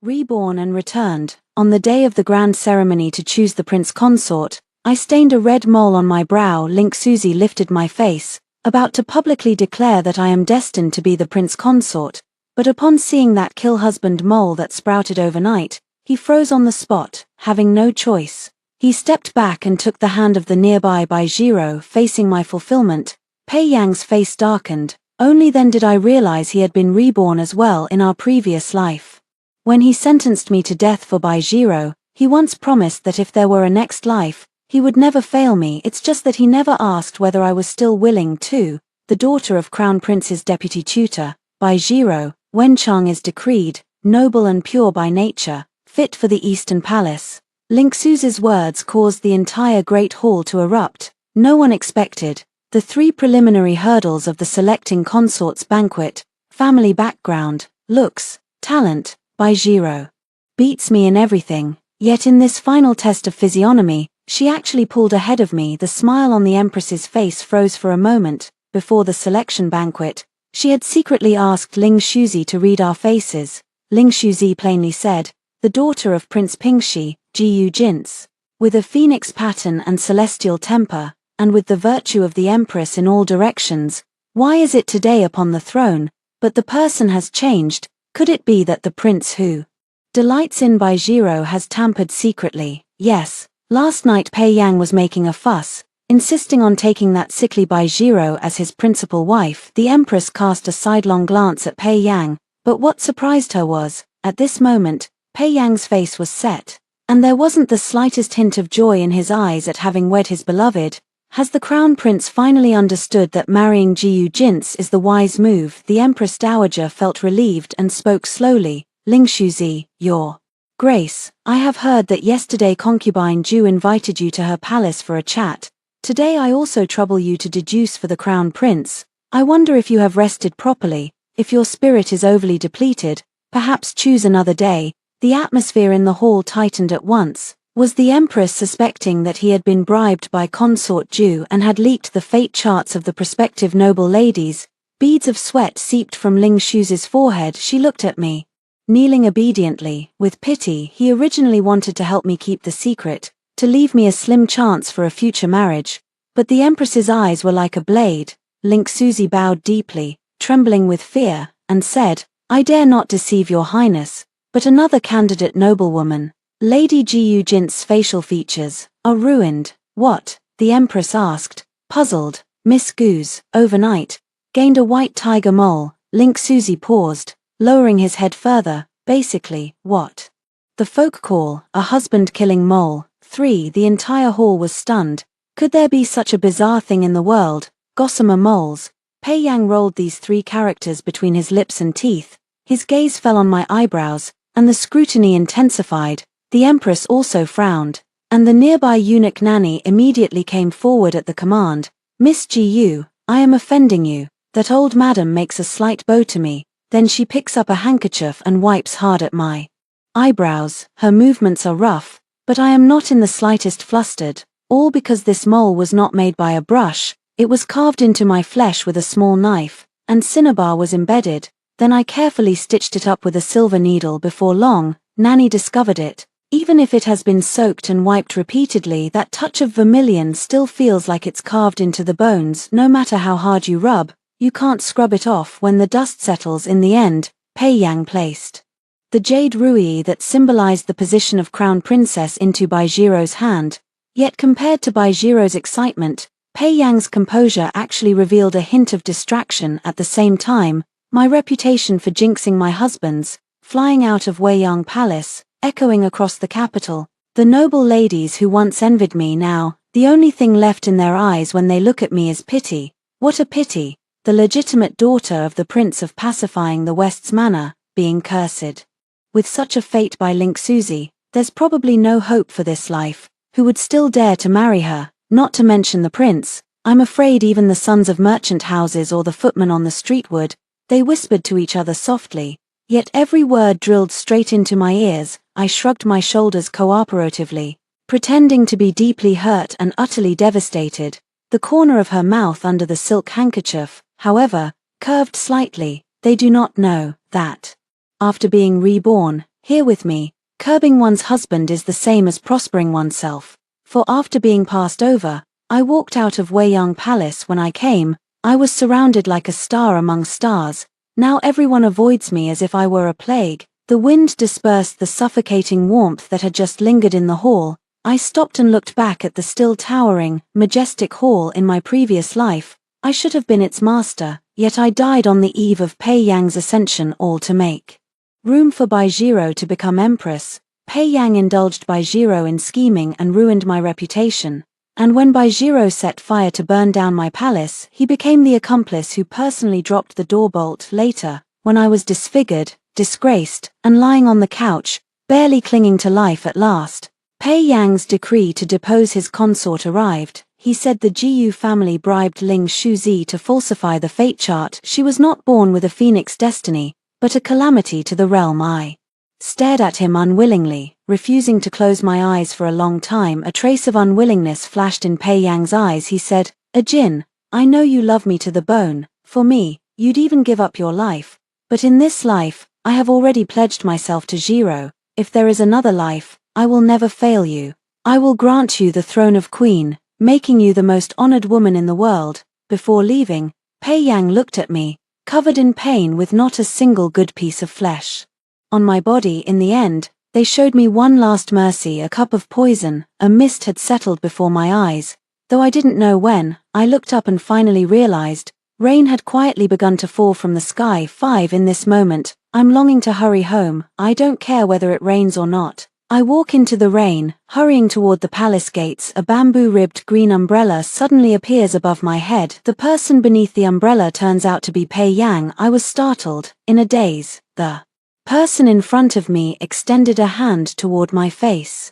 Reborn and returned. On the day of the grand ceremony to choose the prince consort, I stained a red mole on my brow. Link Susie lifted my face, about to publicly declare that I am destined to be the prince consort, but upon seeing that kill husband mole that sprouted overnight, he froze on the spot, having no choice. He stepped back and took the hand of the nearby Baijiro, facing my fulfillment. Pei Yang's face darkened. Only then did I realize he had been reborn as well in our previous life. When he sentenced me to death for Baijiro, he once promised that if there were a next life, he would never fail me. It's just that he never asked whether I was still willing to. The daughter of Crown Prince's deputy tutor, Baijiro, Wenchang is decreed, noble and pure by nature, fit for the Eastern Palace. Link Susie's words caused the entire Great Hall to erupt. No one expected the 3 preliminary hurdles of the selecting consorts banquet: family background, looks, talent. Baijiro beats me in everything, yet in this final test of physiognomy, she actually pulled ahead of me. The smile on the Empress's face froze for a moment. Before the selection banquet, she had secretly asked Ling Shuzi to read our faces. Ling Shuzi plainly said, the daughter of Prince Pingxi, Jiyu Jin's, with a phoenix pattern and celestial temper, and with the virtue of the Empress in all directions. Why is it today upon the throne, but the person has changed? Could it be that the prince who delights in Baijiro has tampered secretly? Yes, last night Pei Yang was making a fuss, insisting on taking that sickly Baijiro as his principal wife. The Empress cast a sidelong glance at Pei Yang, but what surprised her was, at this moment, Pei Yang's face was set, and there wasn't the slightest hint of joy in his eyes at having wed his beloved. Has the crown prince finally understood that marrying Jiyu Jin's is the wise move? The Empress Dowager felt relieved and spoke slowly. Ling Shuzi, your Grace, I have heard that yesterday concubine Ju invited you to her palace for a chat. Today I also trouble you to deduce for the crown prince. I wonder if you have rested properly. If your spirit is overly depleted, perhaps choose another day. The atmosphere in the hall tightened at once. Was the Empress suspecting that he had been bribed by consort Ju and had leaked the fate charts of the prospective noble ladies? Beads of sweat seeped from Ling Shuzi's forehead. She looked at me, kneeling obediently. With pity, he originally wanted to help me keep the secret, to leave me a slim chance for a future marriage. But the Empress's eyes were like a blade. Ling Shuzi bowed deeply, trembling with fear, and said, I dare not deceive your highness, but another candidate noblewoman, Lady Jiyu Jin's facial features are ruined. What? The Empress asked, puzzled. Miss Goose, overnight, gained a white tiger mole. Ling Shuzi paused, lowering his head further. Basically, what the folk call a husband-killing mole. 3. The entire hall was stunned. Could there be such a bizarre thing in the world? Gossamer moles. Pei Yang rolled these 3 characters between his lips and teeth. His gaze fell on my eyebrows, and the scrutiny intensified. The Empress also frowned, and the nearby eunuch Nanny immediately came forward at the command. Miss Jiyu, I am offending you. That old madam makes a slight bow to me, then she picks up a handkerchief and wipes hard at my eyebrows. Her movements are rough, but I am not in the slightest flustered, all because this mole was not made by a brush. It was carved into my flesh with a small knife, and cinnabar was embedded. Then I carefully stitched it up with a silver needle. Before long, Nanny discovered it. Even if it has been soaked and wiped repeatedly, that touch of vermilion still feels like it's carved into the bones. No matter how hard you rub, you can't scrub it off. When the dust settles in the end, Pei Yang placed the jade rui that symbolized the position of crown princess into Baijiro's hand. Yet compared to Baijiro's excitement, Pei Yang's composure actually revealed a hint of distraction. At the same time, my reputation for jinxing my husbands, flying out of Weiyang Palace, echoing across the capital. The noble ladies who once envied me now, the only thing left in their eyes when they look at me is pity. What a pity, the legitimate daughter of the Prince of Pacifying the West's Manor, being cursed with such a fate by Ling Shuzi. There's probably no hope for this life. Who would still dare to marry her? Not to mention the prince. I'm afraid even the sons of merchant houses or the footmen on the street would. They whispered to each other softly, yet every word drilled straight into my ears. I shrugged my shoulders cooperatively, pretending to be deeply hurt and utterly devastated. The corner of her mouth under the silk handkerchief, however, curved slightly. They do not know that, after being reborn, Here with me, curbing one's husband is the same as prospering oneself. For after being passed over, I walked out of Weiyang Palace. When I came, I was surrounded like a star among stars. Now everyone avoids me as if I were a plague. The wind dispersed the suffocating warmth that had just lingered in the hall. I stopped and looked back at the still towering, majestic hall. In my previous life, I should have been its master, yet I died on the eve of Pei Yang's ascension, all to make room for Baijiro to become empress. Pei Yang indulged Baijiro in scheming and ruined my reputation. And when Baijiro set fire to burn down my palace, he became the accomplice who personally dropped the door bolt. Later, when I was disfigured, disgraced, and lying on the couch, barely clinging to life at last, Pei Yang's decree to depose his consort arrived. He said the Jiyu family bribed Ling Shuzi to falsify the fate chart. She was not born with a phoenix destiny, but a calamity to the realm. I stared at him unwillingly, refusing to close my eyes for a long time. A trace of unwillingness flashed in Pei Yang's eyes. He said, "Ajin, I know you love me to the bone. For me, you'd even give up your life. But in this life, I have already pledged myself to Jiro. If there is another life, I will never fail you. I will grant you the throne of queen, making you the most honored woman in the world." Before leaving, Pei Yang looked at me, covered in pain with not a single good piece of flesh on my body. In the end, they showed me one last mercy, a cup of poison. A mist had settled before my eyes, though I didn't know when. I looked up and finally realized, rain had quietly begun to fall from the sky. 5 In this moment, I'm longing to hurry home. I don't care whether it rains or not. I walk into the rain, hurrying toward the palace gates. A bamboo-ribbed green umbrella suddenly appears above my head. The person beneath the umbrella turns out to be Pei Yang. I was startled, in a daze. The person in front of me extended a hand toward my face.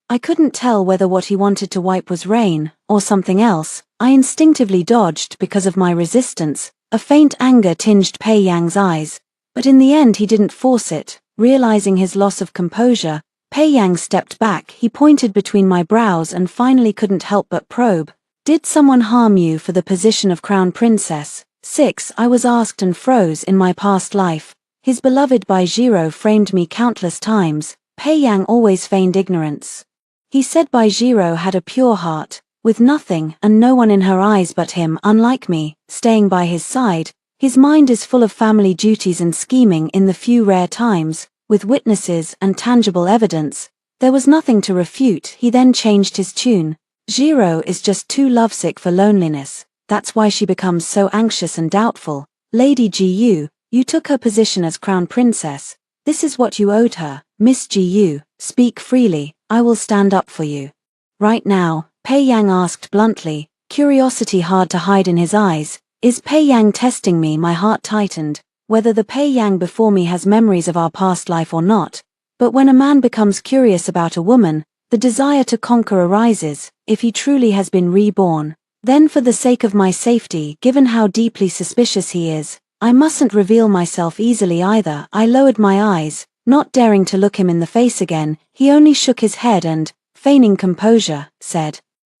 I couldn't tell whether what he wanted to wipe was rain, or something else. I instinctively dodged because of my resistance. A faint anger tinged Pei Yang's eyes, but in the end he didn't force it. Realizing his loss of composure, Pei Yang stepped back. He pointed between my brows and finally couldn't help but probe. "Did someone harm you for the position of crown princess?" 6 I was asked and froze. In my past life, his beloved Baijiro framed me countless times. Pei Yang always feigned ignorance. He said Baijiro had a pure heart, with nothing and no one in her eyes but him. Unlike me, staying by his side, his mind is full of family duties and scheming. In the few rare times, with witnesses and tangible evidence, there was nothing to refute. He then changed his tune. "Jiro is just too lovesick for loneliness. That's why she becomes so anxious and doubtful. Lady Jiyu, you took her position as crown princess. This is what you owed her. Miss Jiyu, speak freely. I will stand up for you." "Right now?" Pei Yang asked bluntly, curiosity hard to hide in his eyes. Is Pei Yang testing me? My heart tightened. Whether the Pei Yang before me has memories of our past life or not. But when a man becomes curious about a woman, the desire to conquer arises. If he truly has been reborn, then for the sake of my safety, given how deeply suspicious he is, I mustn't reveal myself easily either. I lowered my eyes, not daring to look him in the face again. He only shook his head and, feigning composure, said,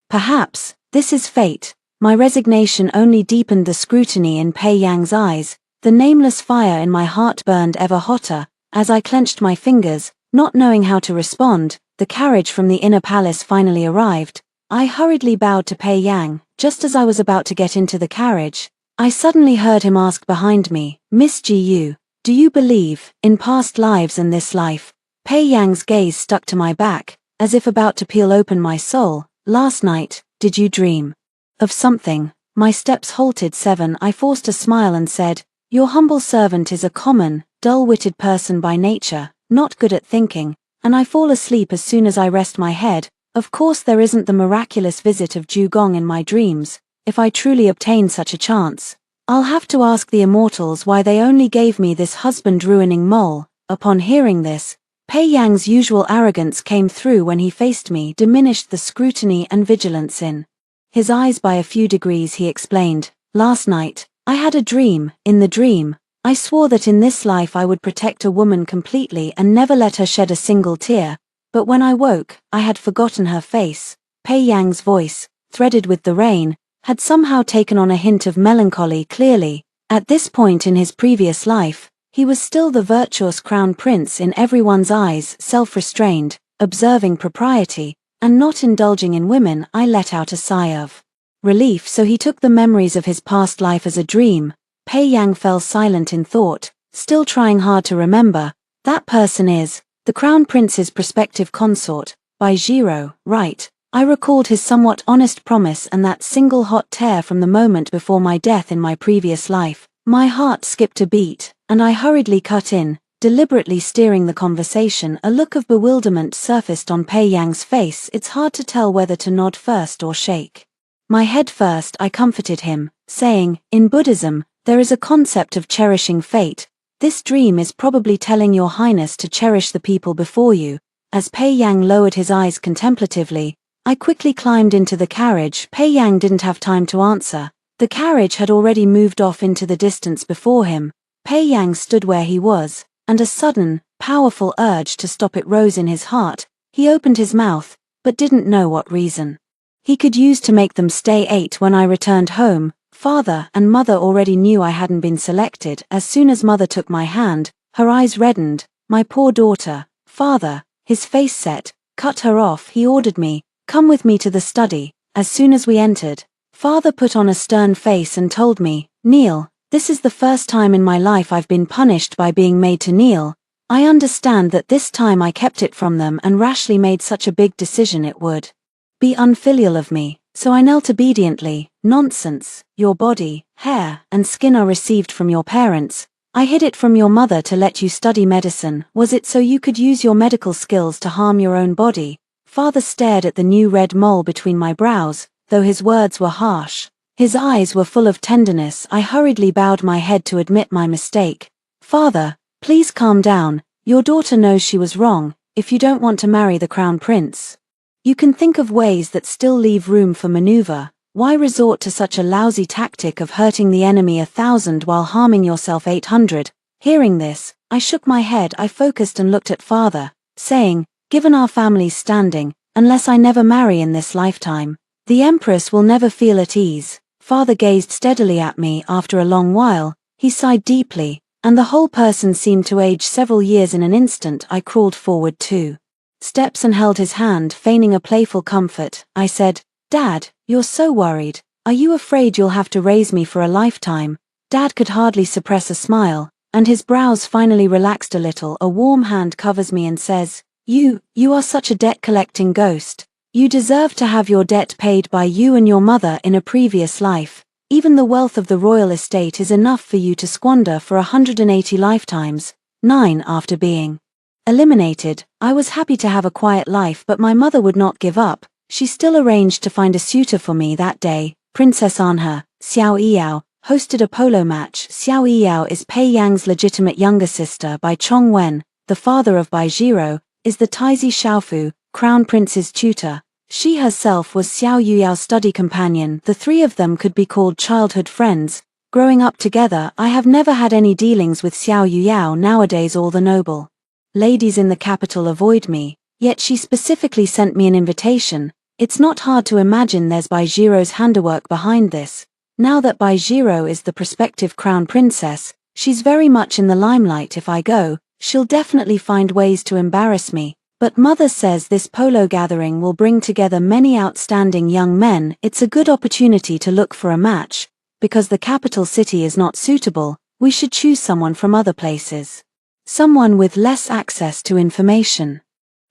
"Perhaps, this is fate." My resignation only deepened the scrutiny in Pei Yang's eyes. The nameless fire in my heart burned ever hotter, as I clenched my fingers, not knowing how to respond. The carriage from the inner palace finally arrived. I hurriedly bowed to Pei Yang. Just as I was about to get into the carriage, I suddenly heard him ask behind me, "Miss Jiyu, do you believe in past lives and this life?" Pei Yang's gaze stuck to my back, as if about to peel open my soul. "Last night, did you dream of something?" My steps halted. 7 I forced a smile and said, "Your humble servant is a common, dull-witted person by nature, not good at thinking, and I fall asleep as soon as I rest my head. Of course there isn't the miraculous visit of Jugong in my dreams. If I truly obtain such a chance, I'll have to ask the immortals why they only gave me this husband-ruining mole." Upon hearing this, Pei Yang's usual arrogance came through when he faced me, diminished the scrutiny and vigilance in his eyes by a few degrees. He explained, "Last night, I had a dream. In the dream, I swore that in this life I would protect a woman completely and never let her shed a single tear. But when I woke, I had forgotten her face." Pei Yang's voice, threaded with the rain, had somehow taken on a hint of melancholy. Clearly, at this point in his previous life, He was still the virtuous crown prince in everyone's eyes, self-restrained, observing propriety, and not indulging in women. I let out a sigh of relief. So he took the memories of his past life as a dream. Pei Yang fell silent in thought, still trying hard to remember. That person is the crown prince's prospective consort, Baizhiro, right? I recalled his somewhat honest promise and that single hot tear from the moment before my death in my previous life. My heart skipped a beat, and I hurriedly cut in, deliberately steering the conversation. A look of bewilderment surfaced on Pei Yang's face. It's hard to tell whether to nod first or shake my head first. I comforted him, saying, in Buddhism, there is a concept of cherishing fate. This dream is probably telling your highness to cherish the people before you. As Pei Yang lowered his eyes contemplatively, I quickly climbed into the carriage. Pei Yang didn't have time to answer. The carriage had already moved off into the distance before him. Pei Yang stood where he was, and a sudden, powerful urge to stop it rose in his heart. He opened his mouth, but didn't know what reason he could use to make them stay. 8 When I returned home, father and mother already knew I hadn't been selected. As soon as mother took my hand, her eyes reddened. My poor daughter. Father, his face set, cut her off. He ordered me, come with me to the study. As soon as we entered, father put on a stern face and told me, kneel. This is the first time in my life I've been punished by being made to kneel. I understand that this time I kept it from them and rashly made such a big decision. It would be unfilial of me, so I knelt obediently. Nonsense. Your body, hair, and skin are received from your parents. I hid it from your mother to let you study medicine. Was it so you could use your medical skills to harm your own body? Father stared at the new red mole between my brows, though his words were harsh. His eyes were full of tenderness. I hurriedly bowed my head to admit my mistake. Father, please calm down. Your daughter knows she was wrong. If you don't want to marry the crown prince, you can think of ways that still leave room for maneuver. Why resort to such a lousy tactic of hurting the enemy 1,000 while harming yourself 800? Hearing this, I shook my head. I focused and looked at father, saying, given our family's standing, unless I never marry in this lifetime, the empress will never feel at ease. Father gazed steadily at me. After a long while, he sighed deeply, and the whole person seemed to age several years in an instant. I crawled forward 2 steps and held his hand, feigning a playful comfort. I said, Dad, you're so worried. Are you afraid you'll have to raise me for a lifetime? Dad could hardly suppress a smile, and his brows finally relaxed a little. A warm hand covers me and says, You are such a debt-collecting ghost. You deserve to have your debt paid by you and your mother in a previous life. Even the wealth of the royal estate is enough for you to squander for 180 lifetimes. 9 After being eliminated, I was happy to have a quiet life, but my mother would not give up. She still arranged to find a suitor for me that day. Princess Anha, Xiao Yiyao, hosted a polo match. Xiao Yiyao is Pei Yang's legitimate younger sister by Chong Wen. The father of Baizhiro is the Taizi Xiaofu, crown prince's tutor. She herself was Xiao Yuyao's study companion. The three of them could be called childhood friends. Growing up together, I have never had any dealings with Xiao Yuyao. Nowadays all the noble ladies in the capital avoid me, yet she specifically sent me an invitation. It's not hard to imagine there's Baijiro's handiwork behind this. Now that Baizhiro is the prospective crown princess, she's very much in the limelight. If I go, she'll definitely find ways to embarrass me. But mother says this polo gathering will bring together many outstanding young men. It's a good opportunity to look for a match. Because the capital city is not suitable, we should choose someone from other places. Someone with less access to information.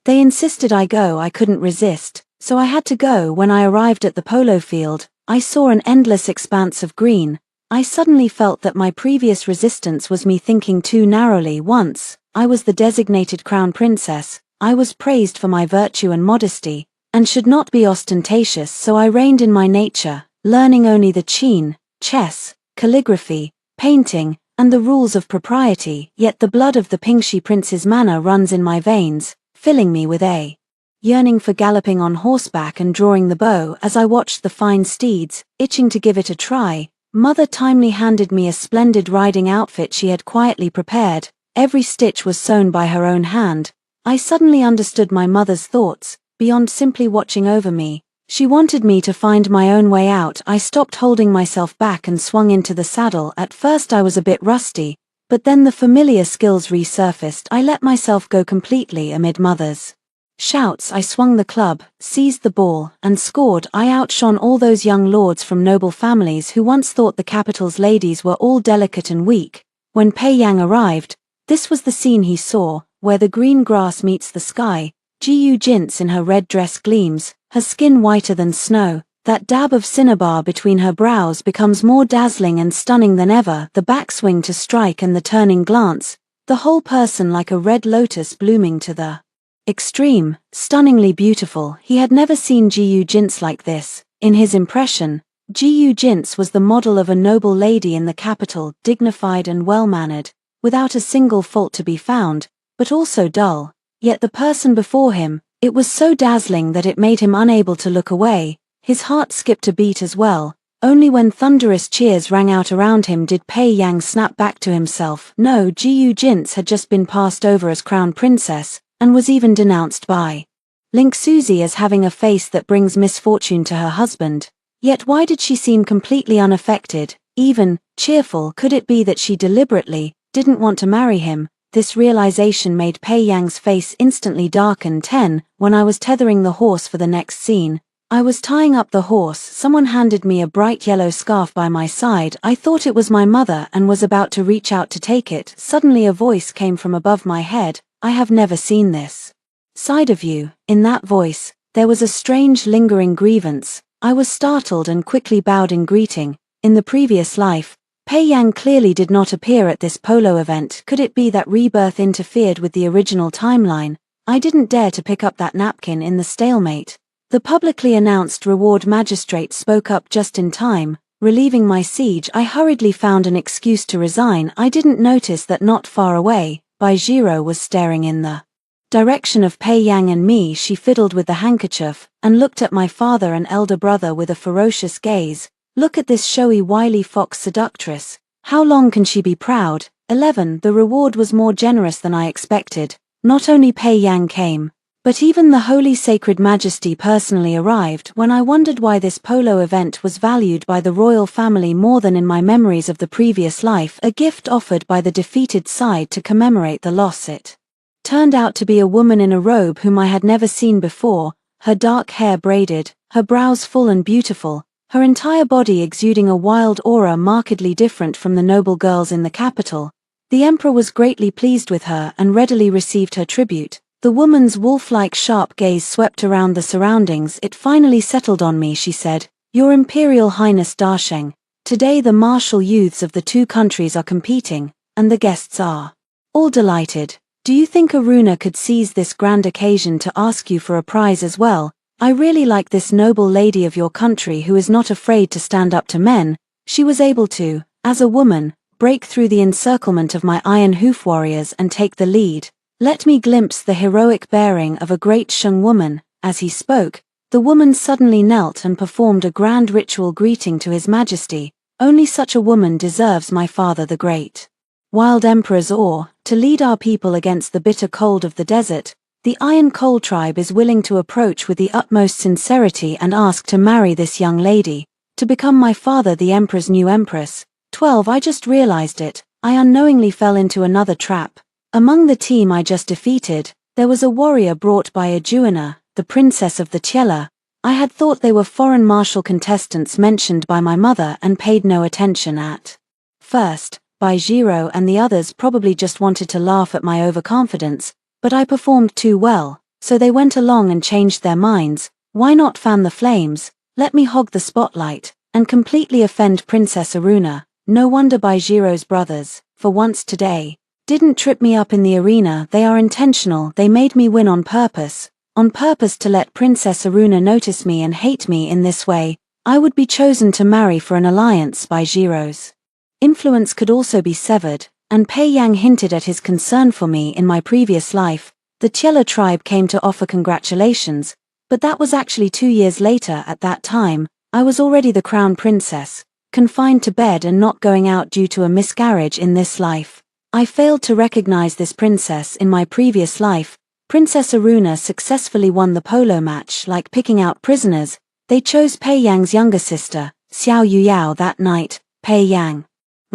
They insisted I go. I couldn't resist, so I had to go. When I arrived at the polo field, I saw an endless expanse of green. I suddenly felt that my previous resistance was me thinking too narrowly. Once I was the designated crown princess, I was praised for my virtue and modesty, and should not be ostentatious, so I reined in my nature, learning only the qin, chess, calligraphy, painting, and the rules of propriety. Yet the blood of the Pingxi prince's manor runs in my veins, filling me with a yearning for galloping on horseback and drawing the bow. As I watched the fine steeds, itching to give it a try, mother timely handed me a splendid riding outfit she had quietly prepared. Every stitch was sewn by her own hand. I suddenly understood my mother's thoughts. Beyond simply watching over me, she wanted me to find my own way out. I stopped holding myself back and swung into the saddle. At first I was a bit rusty, But then the familiar skills resurfaced. I let myself go completely amid mothers' shouts. I swung the club, seized the ball, and scored. I outshone all those young lords from noble families who once thought the capital's ladies were all delicate and weak. When Pei Yang arrived, this was the scene he saw, where the green grass meets the sky. Jiyu Jin's in her red dress gleams, her skin whiter than snow. That dab of cinnabar between her brows becomes more dazzling and stunning than ever. The backswing to strike and the turning glance, the whole person like a red lotus blooming to the extreme, stunningly beautiful. He had never seen Jiyu Jin's like this. In his impression, Jiyu Jin's was the model of a noble lady in the capital, dignified and well-mannered, without a single fault to be found, but also dull. Yet the person before him, it was so dazzling that it made him unable to look away. His heart skipped a beat as well. Only when thunderous cheers rang out around him did Pei Yang snap back to himself. No, Jiyu Jin's had just been passed over as crown princess, and was even denounced by Link Suzy as having a face that brings misfortune to her husband. Yet why did she seem completely unaffected, even cheerful? Could it be that she deliberately didn't want to marry him? This realization made Pei Yang's face instantly darken. 10. When I was tethering the horse for the next scene, I was tying up the horse. Someone handed me a bright yellow scarf by my side. I thought it was my mother and was about to reach out to take it. Suddenly a voice came from above my head. I have never seen this side of you. In that voice, there was a strange lingering grievance. I was startled and quickly bowed in greeting. In the previous life, Pei Yang clearly did not appear at this polo event. Could it be that rebirth interfered with the original timeline? I didn't dare to pick up that napkin in the stalemate. The publicly announced reward magistrate spoke up just in time, relieving my siege. I hurriedly found an excuse to resign. I didn't notice that not far away, Baijiro was staring in the direction of Pei Yang and me. She fiddled with the handkerchief, and looked at my father and elder brother with a ferocious gaze. Look at this showy wily fox seductress. How long can she be proud? 11. The reward was more generous than I expected. Not only Pei Yang came, but even the Holy Sacred Majesty personally arrived. When I wondered why this polo event was valued by the royal family more than in my memories of the previous life, a gift offered by the defeated side to commemorate the loss, it turned out to be a woman in a robe whom I had never seen before, her dark hair braided, her brows full and beautiful, her entire body exuding a wild aura markedly different from the noble girls in the capital. The emperor was greatly pleased with her and readily received her tribute. The woman's wolf-like sharp gaze swept around the surroundings. It finally settled on me. She said, "Your Imperial Highness Darsheng, today the martial youths of the two countries are competing, and the guests are all delighted. Do you think Aruna could seize this grand occasion to ask you for a prize as well? I really like this noble lady of your country who is not afraid to stand up to men." She was able to, as a woman, break through the encirclement of my iron hoof warriors and take the lead. Let me glimpse the heroic bearing of a great Shang woman. As he spoke, the woman suddenly knelt and performed a grand ritual greeting to His Majesty. Only such a woman deserves my father the great Wild Emperor's awe. To lead our people against the bitter cold of the desert, the Iron Coal tribe is willing to approach with the utmost sincerity and ask to marry this young lady, to become my father the Emperor's new Empress. 12. I just realized it. I unknowingly fell into another trap. Among the team I just defeated, there was a warrior brought by Aduana, the princess of the Tiela. I had thought they were foreign martial contestants mentioned by my mother and paid no attention at first. Baijiro and the others probably just wanted to laugh at my overconfidence, but I performed too well, so they went along and changed their minds. Why not fan the flames? Let me hog the spotlight, and completely offend Princess Aruna. No wonder Baijiro's brothers, for once today, didn't trip me up in the arena. They are intentional. They made me win on purpose to let Princess Aruna notice me and hate me in this way. I would be chosen to marry for an alliance. Baijiro's influence could also be severed, and Pei Yang hinted at his concern for me in my previous life. The Tiela tribe came to offer congratulations, but that was actually 2 years later. At that time, I was already the crown princess, confined to bed and not going out due to a miscarriage in this life. I failed to recognize this princess in my previous life. Princess Aruna successfully won the polo match. Like picking out prisoners, they chose Pei Yang's younger sister, Xiao Yuyao. That night, Pei Yang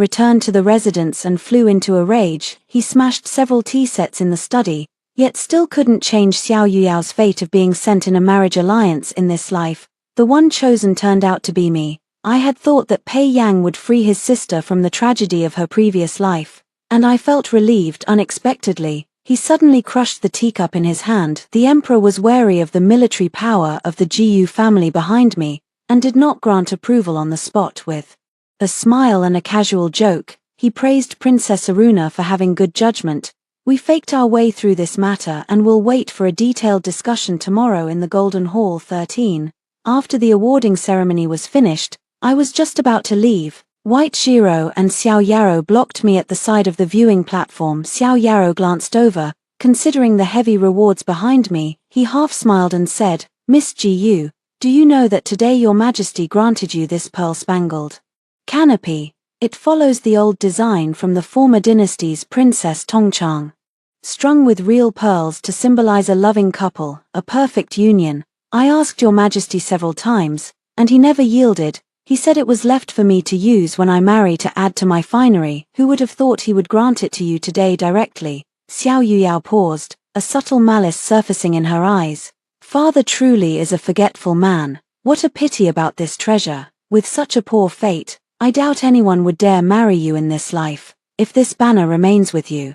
returned to the residence and flew into a rage. He smashed several tea sets in the study, yet still couldn't change Xiao Yuyao's fate of being sent in a marriage alliance in this life. The one chosen turned out to be me. I had thought that Pei Yang would free his sister from the tragedy of her previous life, and I felt relieved unexpectedly. He suddenly crushed the teacup in his hand. The emperor was wary of the military power of the Jiyu family behind me, and did not grant approval on the spot. With a smile and a casual joke, he praised Princess Aruna for having good judgment. We faked our way through this matter and will wait for a detailed discussion tomorrow in the Golden Hall 13. After the awarding ceremony was finished, I was just about to leave. White Shiro and Xiao Yaro blocked me at the side of the viewing platform. Xiao Yaro glanced over, considering the heavy rewards behind me. He half smiled and said, "Miss Ji, do you know that today your majesty granted you this pearl-spangled canopy? It follows the old design from the former dynasty's Princess Tongchang. Strung with real pearls to symbolize a loving couple, a perfect union. I asked your majesty several times, and he never yielded. He said it was left for me to use when I marry to add to my finery. Who would have thought he would grant it to you today directly?" Xiao Yuyao paused, a subtle malice surfacing in her eyes. "Father truly is a forgetful man. What a pity about this treasure. With such a poor fate, I doubt anyone would dare marry you in this life. If this banner remains with you,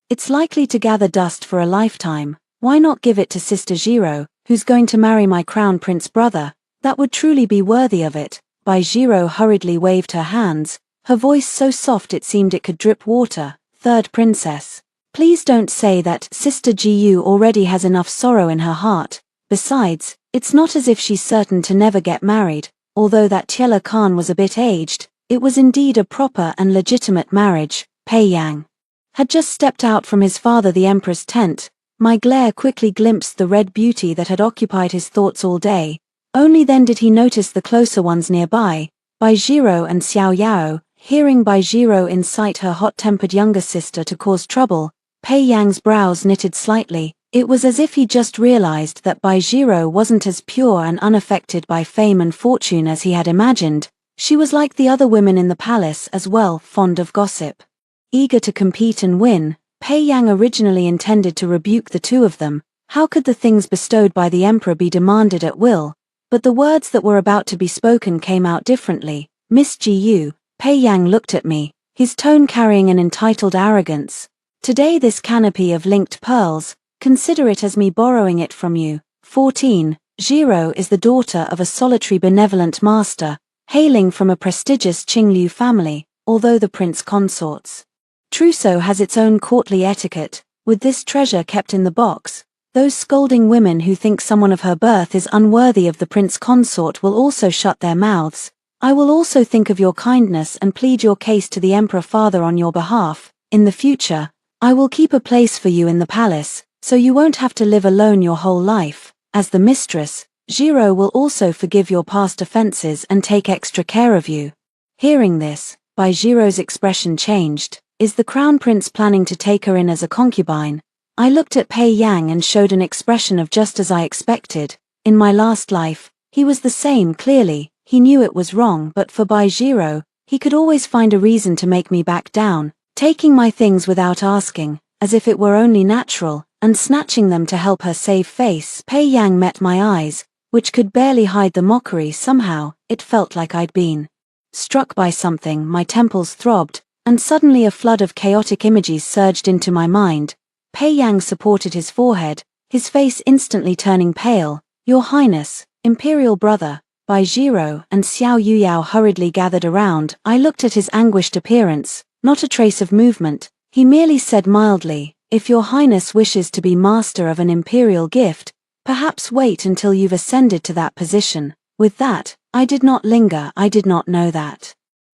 it's likely to gather dust for a lifetime. Why not give it to Sister Jiro, who's going to marry my crown prince brother? That would truly be worthy of it." Bai Jiro hurriedly waved her hands, her voice so soft it seemed it could drip water. "Third princess, please don't say that. Sister Jiyu already has enough sorrow in her heart. Besides, it's not as if she's certain to never get married. Although that Tiela Khan was a bit aged, it was indeed a proper and legitimate marriage." Pei Yang had just stepped out from his father the emperor's tent. My glare quickly glimpsed the red beauty that had occupied his thoughts all day. Only then did he notice the closer ones nearby, Bai Jiro and Xiao Yao. Hearing Bai Jiro incite her hot-tempered younger sister to cause trouble, Pei Yang's brows knitted slightly. It was as if he just realized that Bai Jiro wasn't as pure and unaffected by fame and fortune as he had imagined. She was like the other women in the palace as well, fond of gossip. Eager to compete and win, Pei Yang originally intended to rebuke the two of them. How could the things bestowed by the emperor be demanded at will? But the words that were about to be spoken came out differently. "Miss Ji, Pei Yang looked at me, his tone carrying an entitled arrogance. "Today this canopy of linked pearls, consider it as me borrowing it from you." 14. Jiro is the daughter of a solitary benevolent master, hailing from a prestigious Qinglu family, although the prince consort's trousseau has its own courtly etiquette. With this treasure kept in the box, those scolding women who think someone of her birth is unworthy of the prince consort will also shut their mouths. I will also think of your kindness and plead your case to the emperor father on your behalf. In the future, I will keep a place for you in the palace, so you won't have to live alone your whole life. As the mistress, Jiro will also forgive your past offenses and take extra care of you. Hearing this, Bai Jiro's expression changed. Is the crown prince planning to take her in as a concubine? I looked at Pei Yang and showed an expression of just as I expected. In my last life, he was the same. Clearly, he knew it was wrong, but for Bai Jiro, he could always find a reason to make me back down, taking my things without asking, as if it were only natural, and snatching them to help her save face. Pei Yang met my eyes, which could barely hide the mockery. Somehow, it felt like I'd been struck by something. My temples throbbed, and suddenly a flood of chaotic images surged into my mind. Pei Yang supported his forehead, his face instantly turning pale. "Your Highness, Imperial brother." Bai Jiro and Xiao Yuyao hurriedly gathered around. I looked at his anguished appearance, not a trace of movement. He merely said mildly, "If your Highness wishes to be master of an imperial gift, perhaps wait until you've ascended to that position." With that, I did not linger. I did not know that.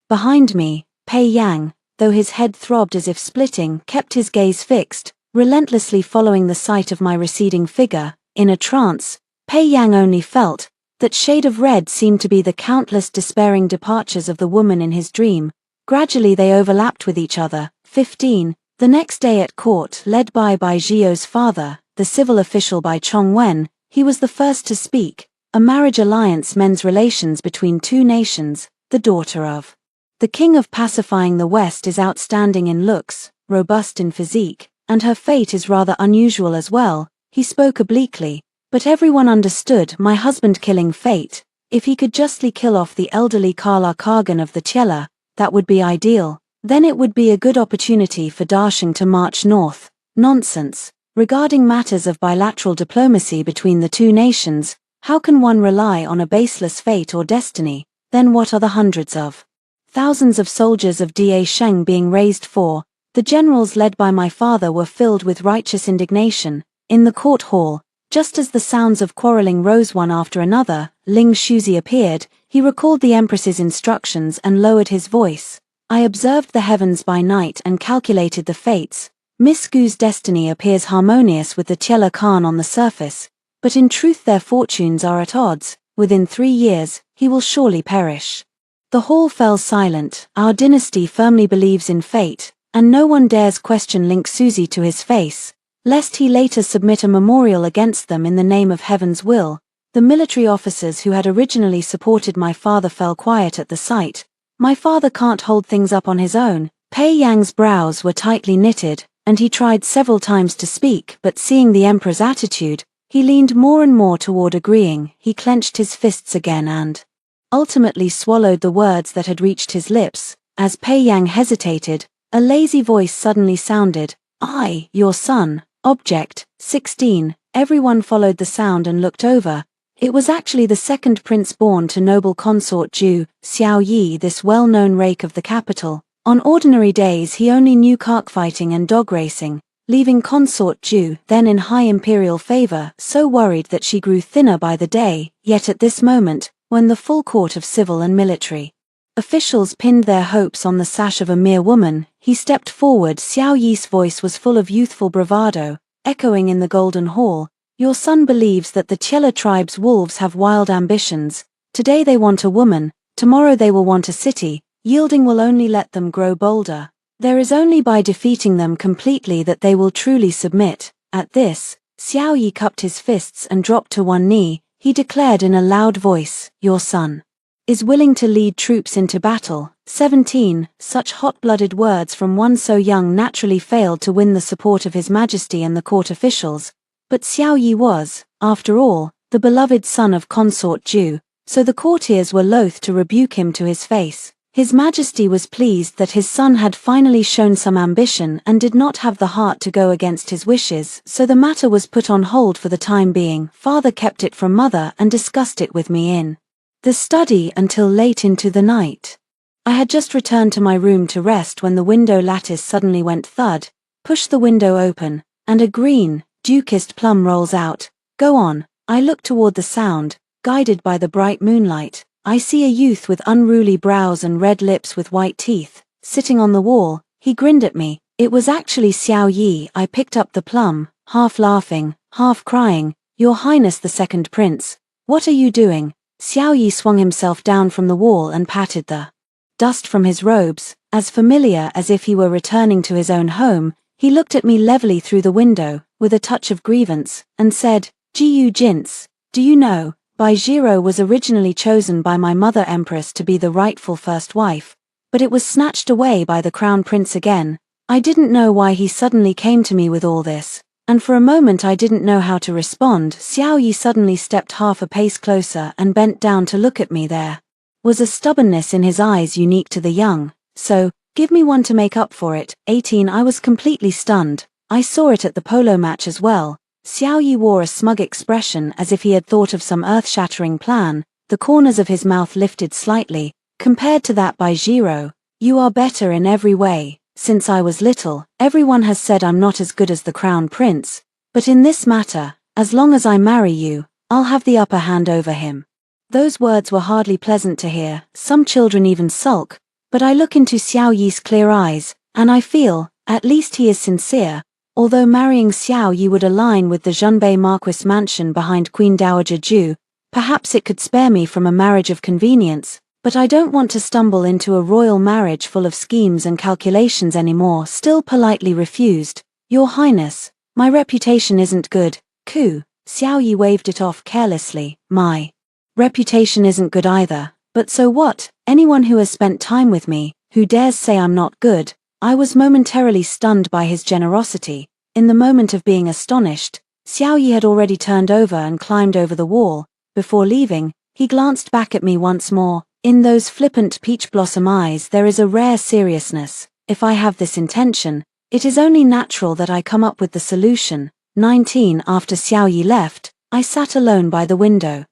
Behind me, Pei Yang, though his head throbbed as if splitting, kept his gaze fixed, relentlessly following the sight of my receding figure. In a trance, Pei Yang only felt that shade of red seemed to be the countless despairing departures of the woman in his dream. Gradually they overlapped with each other. 15. The next day at court, led by Bai Jio's father, the civil official Bai Chongwen, he was the first to speak. A marriage alliance mends relations between two nations. The daughter of The king of pacifying the West is outstanding in looks, robust in physique, and her fate is rather unusual as well. He spoke obliquely, but everyone understood my husband-killing fate. If he could justly kill off the elderly Kala Kargan of the Chela, that would be ideal. Then it would be a good opportunity for Darshing to march north. Nonsense. Regarding matters of bilateral diplomacy between the two nations, how can one rely on a baseless fate or destiny? Then what are the hundreds of thousands of soldiers of Da Sheng being raised for? The generals led by my father were filled with righteous indignation. In the court hall, just as the sounds of quarreling rose one after another, Ling Shuzi appeared. He recalled the empress's instructions and lowered his voice. I observed the heavens by night and calculated the fates. Miss Gu's destiny appears harmonious with the Chela Khan on the surface, but in truth their fortunes are at odds. Within 3 years, he will surely perish. The hall fell silent. Our dynasty firmly believes in fate, and no one dares question Ling Shuzi to his face, lest he later submit a memorial against them in the name of heaven's will. The military officers who had originally supported my father fell quiet at the sight. My father can't hold things up on his own. Pei Yang's brows were tightly knitted, and he tried several times to speak, but seeing the emperor's attitude, he leaned more and more toward agreeing. He clenched his fists again and ultimately swallowed the words that had reached his lips. As Pei Yang hesitated, a lazy voice suddenly sounded. I, your son, object, 16. Everyone followed the sound and looked over. It was actually the second prince born to noble consort Ju, Xiao Yi, this well-known rake of the capital. On ordinary days he only knew cockfighting and dog racing, leaving consort Ju, then in high imperial favor, so worried that she grew thinner by the day. Yet at this moment, when the full court of civil and military officials pinned their hopes on the sash of a mere woman, he stepped forward. Xiao Yi's voice was full of youthful bravado, echoing in the Golden Hall. Your son believes that the Chela tribe's wolves have wild ambitions. Today they want a woman, tomorrow they will want a city. Yielding will only let them grow bolder. There is only by defeating them completely that they will truly submit. At this, Xiao Yi cupped his fists and dropped to one knee. He declared in a loud voice, your son is willing to lead troops into battle. 17. Such hot-blooded words from one so young naturally failed to win the support of His Majesty and the court officials. But Xiao Yi was, after all, the beloved son of consort Ju, so the courtiers were loath to rebuke him to his face. His Majesty was pleased that his son had finally shown some ambition and did not have the heart to go against his wishes, so the matter was put on hold for the time being. Father kept it from mother and discussed it with me in the study until late into the night. I had just returned to my room to rest when the window lattice suddenly went thud. Push the window open, and a green, dew-kissed plum rolls out. Go on. I look toward the sound, guided by the bright moonlight. I see a youth with unruly brows and red lips with white teeth, sitting on the wall. He grinned at me. It was actually Xiao Yi. I picked up the plum, half laughing, half crying. Your Highness the Second Prince, what are you doing? Xiao Yi swung himself down from the wall and patted the dust from his robes, as familiar as if he were returning to his own home. He looked at me levelly through the window, with a touch of grievance, and said, Jiyu Jints, do you know, Bai Jiro was originally chosen by my mother empress to be the rightful first wife, but it was snatched away by the crown prince again. I didn't know why he suddenly came to me with all this, and for a moment I didn't know how to respond. Xiao Yi suddenly stepped half a pace closer and bent down to look at me. There was a stubbornness in his eyes unique to the young. So, give me one to make up for it. 18. I was completely stunned. I saw it at the polo match as well. Xiao Yi wore a smug expression as if he had thought of some earth-shattering plan. The corners of his mouth lifted slightly. Compared to that by Jiro, you are better in every way. Since I was little, everyone has said I'm not as good as the crown prince. But in this matter, as long as I marry you, I'll have the upper hand over him. Those words were hardly pleasant to hear. Some children even sulk. But I look into Xiao Yi's clear eyes, and I feel, at least he is sincere. Although marrying Xiao Yi would align with the Zhunbei Marquis mansion behind Queen Dowager Ju, perhaps it could spare me from a marriage of convenience, but I don't want to stumble into a royal marriage full of schemes and calculations anymore. Still politely refused. Your Highness, my reputation isn't good. Ku. Xiao Yi waved it off carelessly. My reputation isn't good either. But so what? Anyone who has spent time with me, who dares say I'm not good. I was momentarily stunned by his generosity. In the moment of being astonished, Xiao Yi had already turned over and climbed over the wall. Before leaving, he glanced back at me once more. In those flippant peach blossom eyes there is a rare seriousness. If I have this intention, it is only natural that I come up with the solution. 19 After Xiao Yi left, I sat alone by the window.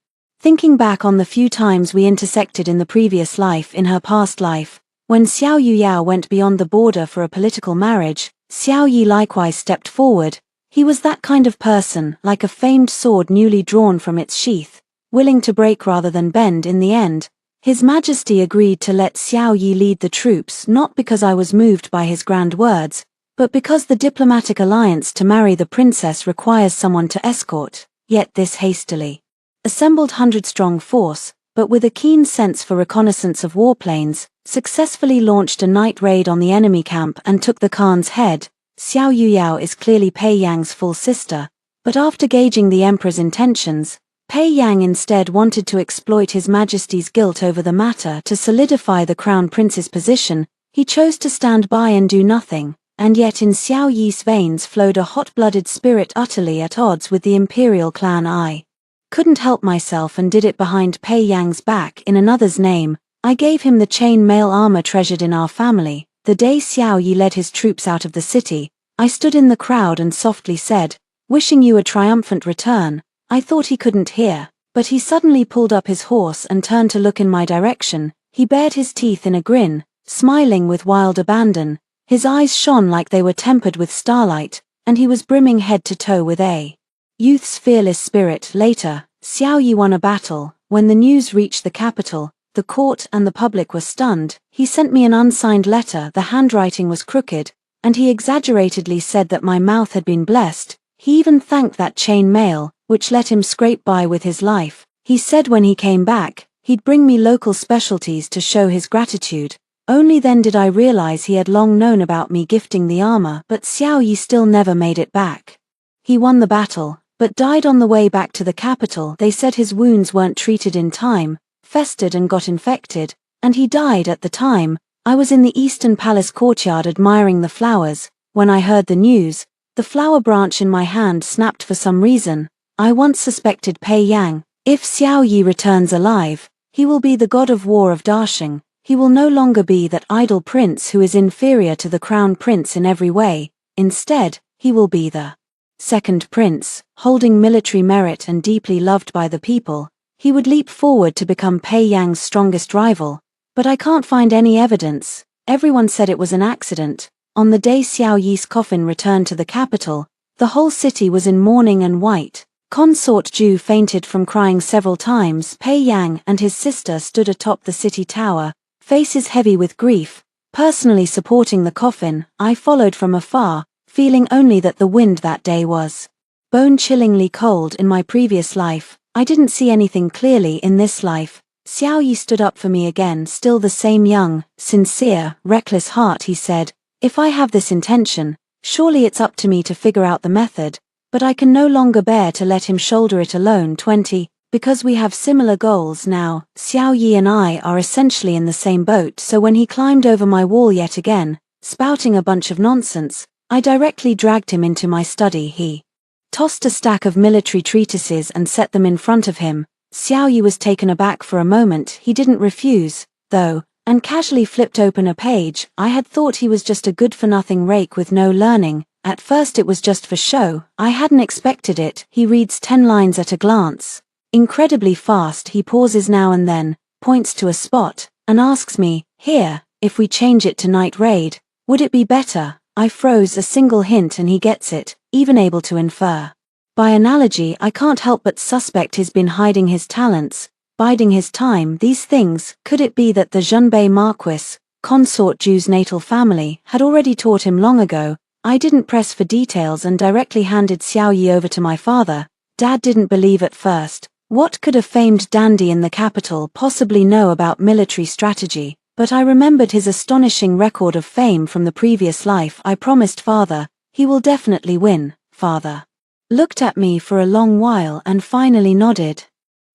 Thinking back on the few times we intersected in the previous life, in her past life, when Xiao Yuyao went beyond the border for a political marriage, Xiao Yi likewise stepped forward. He was that kind of person, like a famed sword newly drawn from its sheath, willing to break rather than bend in the end. His Majesty agreed to let Xiao Yi lead the troops not because I was moved by his grand words, but because the diplomatic alliance to marry the princess requires someone to escort, yet this hastily assembled 100-strong force, but with a keen sense for reconnaissance of warplanes, successfully launched a night raid on the enemy camp and took the Khan's head. Xiao Yuyao is clearly Pei Yang's full sister, but after gauging the emperor's intentions, Pei Yang instead wanted to exploit His Majesty's guilt over the matter to solidify the crown prince's position. He chose to stand by and do nothing, and yet in Xiao Yi's veins flowed a hot-blooded spirit utterly at odds with the imperial clan. I couldn't help myself and did it behind Pei Yang's back in another's name. I gave him the chain mail armor treasured in our family. The day Xiao Yi led his troops out of the city, I stood in the crowd and softly said, "Wishing you a triumphant return." I thought he couldn't hear, but he suddenly pulled up his horse and turned to look in my direction. He bared his teeth in a grin, smiling with wild abandon. His eyes shone like they were tempered with starlight, and he was brimming head to toe with a youth's fearless spirit. Later, Xiao Yi won a battle. When the news reached the capital, the court and the public were stunned. He sent me an unsigned letter. The handwriting was crooked, and he exaggeratedly said that my mouth had been blessed. He even thanked that chain mail, which let him scrape by with his life. He said when he came back, he'd bring me local specialties to show his gratitude. Only then did I realize he had long known about me gifting the armor, but Xiao Yi still never made it back. He won the battle, but died on the way back to the capital. They said his wounds weren't treated in time, festered and got infected, and he died at the time. I was in the Eastern Palace courtyard admiring the flowers. When I heard the news, the flower branch in my hand snapped for some reason. I once suspected Pei Yang. If Xiao Yi returns alive, he will be the god of war of Dasheng. He will no longer be that idle prince who is inferior to the crown prince in every way. Instead, he will be the second prince, holding military merit and deeply loved by the people. He would leap forward to become Pei Yang's strongest rival. But I can't find any evidence. Everyone said it was an accident. On the day Xiao Yi's coffin returned to the capital, the whole city was in mourning and white. Consort Ju fainted from crying several times. Pei Yang and his sister stood atop the city tower, faces heavy with grief, personally supporting the coffin. I followed from afar, feeling only that the wind that day was bone-chillingly cold. In my previous life, I didn't see anything clearly. In this life, Xiao Yi stood up for me again, still the same young, sincere, reckless heart. He said, "If I have this intention, surely it's up to me to figure out the method, but I can no longer bear to let him shoulder it alone." 20. Because we have similar goals now, Xiao Yi and I are essentially in the same boat, so when he climbed over my wall yet again, spouting a bunch of nonsense, I directly dragged him into my study. He tossed a stack of military treatises and set them in front of him. Xiao Yi was taken aback for a moment. He didn't refuse, though, and casually flipped open a page. I had thought he was just a good-for-nothing rake with no learning. At first it was just for show. I hadn't expected it. He reads 10 lines at a glance. Incredibly fast. He pauses now and then, points to a spot, and asks me, "Here, if we change it to night raid, would it be better?" I froze. A single hint and he gets it, even able to infer. By analogy, I can't help but suspect he's been hiding his talents, biding his time. These things, could it be that the Zhenbei Marquis, Consort Ju's natal family, had already taught him long ago? I didn't press for details and directly handed Xiao Yi over to my father. Dad didn't believe at first. What could a famed dandy in the capital possibly know about military strategy? But I remembered his astonishing record of fame from the previous life. I promised father, "He will definitely win." Father looked at me for a long while and finally nodded.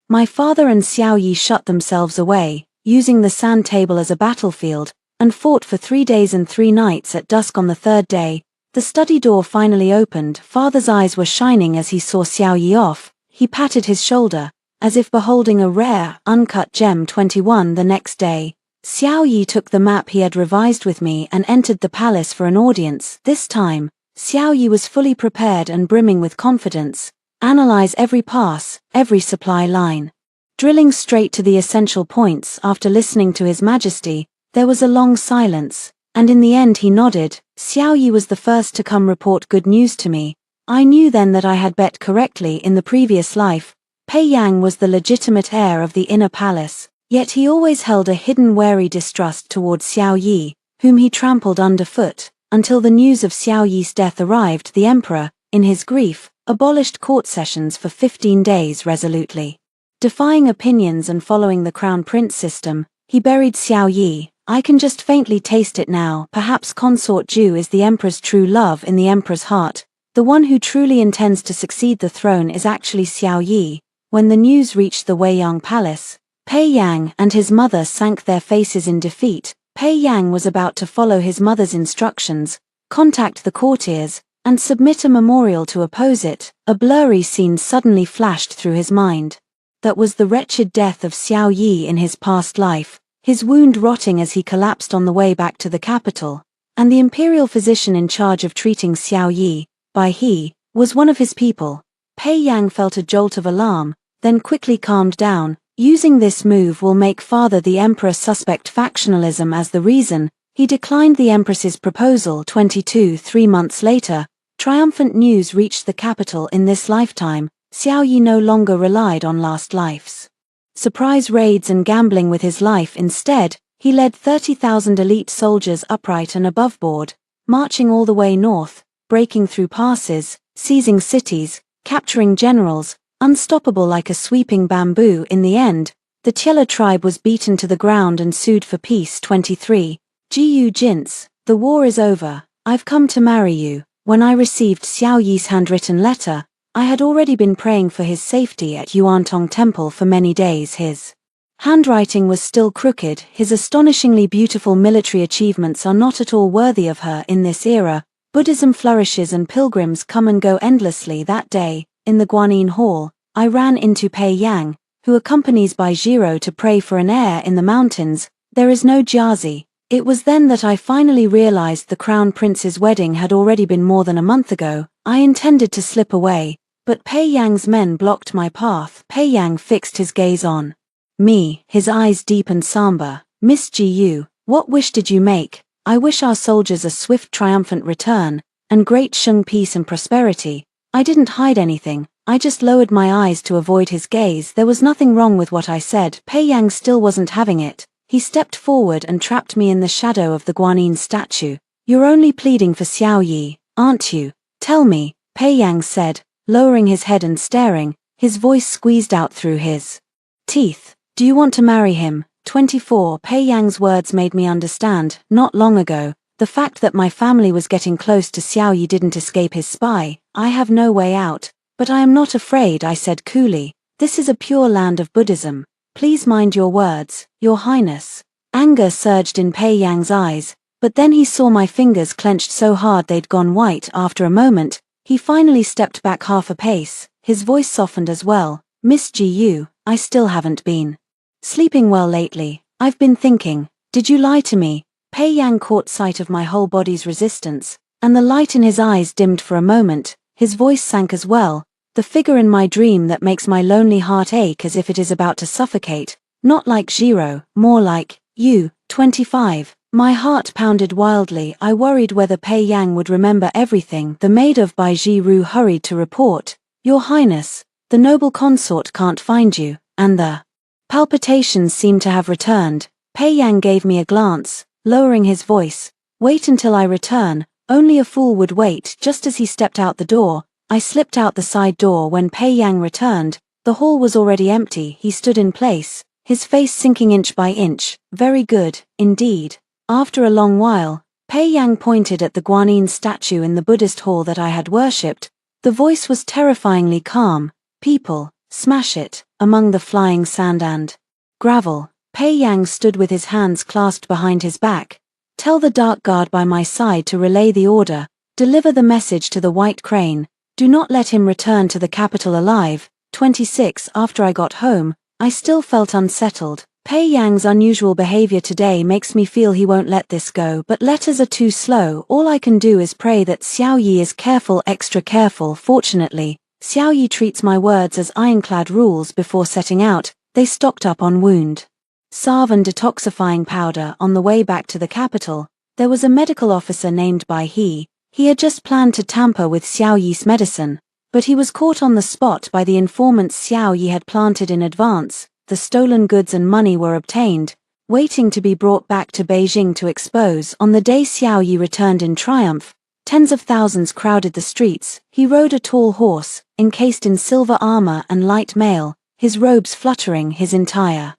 My father and Xiao Yi shut themselves away. using the sand table as a battlefield, and fought for 3 days and 3 nights. At dusk on the third day, the study door finally opened. Father's eyes were shining as he saw Xiao Yi off. He patted his shoulder, as if beholding a rare, uncut gem. 21 The next day, Xiao Yi took the map he had revised with me and entered the palace for an audience. This time, Xiao Yi was fully prepared and brimming with confidence. Analyze every pass, every supply line. Drilling straight to the essential points. After listening to His Majesty, there was a long silence, and in the end he nodded. Xiao Yi was the first to come report good news to me. I knew then that I had bet correctly in the previous life. Pei Yang was the legitimate heir of the inner palace, yet he always held a hidden wary distrust towards Xiao Yi, whom he trampled underfoot, until the news of Xiao Yi's death arrived. The emperor, in his grief, abolished court sessions for 15 days resolutely. Defying opinions and following the crown prince system, he buried Xiao Yi. I can just faintly taste it now. Perhaps Consort Ju is the emperor's true love in the emperor's heart. The one who truly intends to succeed the throne is actually Xiao Yi. When the news reached the Weiyang Palace, Pei Yang and his mother sank their faces in defeat. Pei Yang was about to follow his mother's instructions, contact the courtiers, and submit a memorial to oppose it. A blurry scene suddenly flashed through his mind. That was the wretched death of Xiao Yi in his past life, his wound rotting as he collapsed on the way back to the capital, and the imperial physician in charge of treating Xiao Yi, by he, was one of his people. Pei Yang felt a jolt of alarm, then quickly calmed down. Using this move will make father the emperor suspect factionalism as the reason, he declined the empress's proposal. 22 3 months later, triumphant news reached the capital. In this lifetime, Xiao Yi no longer relied on last life's surprise raids and gambling with his life. Instead, he led 30,000 elite soldiers upright and above board, marching all the way north, breaking through passes, seizing cities, capturing generals, unstoppable like a sweeping bamboo. In the end, the Tiela tribe was beaten to the ground and sued for peace. 23 Jiyu Jin's, the war is over, I've come to marry you. When I received Xiao Yi's handwritten letter, I had already been praying for his safety at Yuantong Temple for many days. His handwriting was still crooked. His astonishingly beautiful military achievements are not at all worthy of her. In this era, Buddhism flourishes and pilgrims come and go endlessly. That day, in the Guanyin Hall, I ran into Pei Yang, who accompanies Bai Jiro to pray for an heir in the mountains. There is no Jiazi. It was then that I finally realized the crown prince's wedding had already been more than a month ago. I intended to slip away, but Pei Yang's men blocked my path. Pei Yang fixed his gaze on me, his eyes deep and somber. Miss Jiyu, what wish did you make? I wish our soldiers a swift triumphant return, and great Sheng peace and prosperity. I didn't hide anything, I just lowered my eyes to avoid his gaze. There was nothing wrong with what I said. Pei Yang still wasn't having it. He stepped forward and trapped me in the shadow of the Guanyin statue. You're only pleading for Xiao Yi, aren't you? Tell me, Pei Yang said, lowering his head and staring, his voice squeezed out through his teeth. Do you want to marry him? 24 Pei Yang's words made me understand. Not long ago, the fact that my family was getting close to Xiao Yi didn't escape his spy. I have no way out, but I am not afraid, I said coolly. This is a pure land of Buddhism. Please mind your words, Your Highness. Anger surged in Pei Yang's eyes, but then he saw my fingers clenched so hard they'd gone white. After a moment, he finally stepped back half a pace. His voice softened as well. Miss Jiyu, I still haven't been sleeping well lately. I've been thinking, did you lie to me? Pei Yang caught sight of my whole body's resistance, and the light in his eyes dimmed for a moment. His voice sank as well. The figure in my dream that makes my lonely heart ache as if it is about to suffocate. Not like Jiro, more like you. 25 My heart pounded wildly. I worried whether Pei Yang would remember everything. The maid of Bai Jiru hurried to report, Your Highness, the noble consort can't find you, and the palpitations seem to have returned. Pei Yang gave me a glance, lowering his voice. Wait until I return, only a fool would wait. Just as he stepped out the door, I slipped out the side door. When Pei Yang returned, the hall was already empty. He stood in place, his face sinking inch by inch. Very good, indeed. After a long while, Pei Yang pointed at the Guanyin statue in the Buddhist hall that I had worshipped. The voice was terrifyingly calm. People, smash it, among the flying sand and gravel. Pei Yang stood with his hands clasped behind his back. Tell the dark guard by my side to relay the order. Deliver the message to the White Crane. Do not let him return to the capital alive. 26. After I got home, I still felt unsettled. Pei Yang's unusual behavior today makes me feel he won't let this go, but letters are too slow. All I can do is pray that Xiao Yi is careful, extra careful. Fortunately, Xiao Yi treats my words as ironclad rules. Before setting out, they stocked up on wound salve and detoxifying powder. On the way back to the capital, there was a medical officer named Bai He. He had just planned to tamper with Xiao Yi's medicine, but he was caught on the spot by the informants Xiao Yi had planted in advance. The stolen goods and money were obtained, waiting to be brought back to Beijing to expose. On the day Xiao Yi returned in triumph, tens of thousands crowded the streets. He rode a tall horse, encased in silver armor and light mail, his robes fluttering. His entire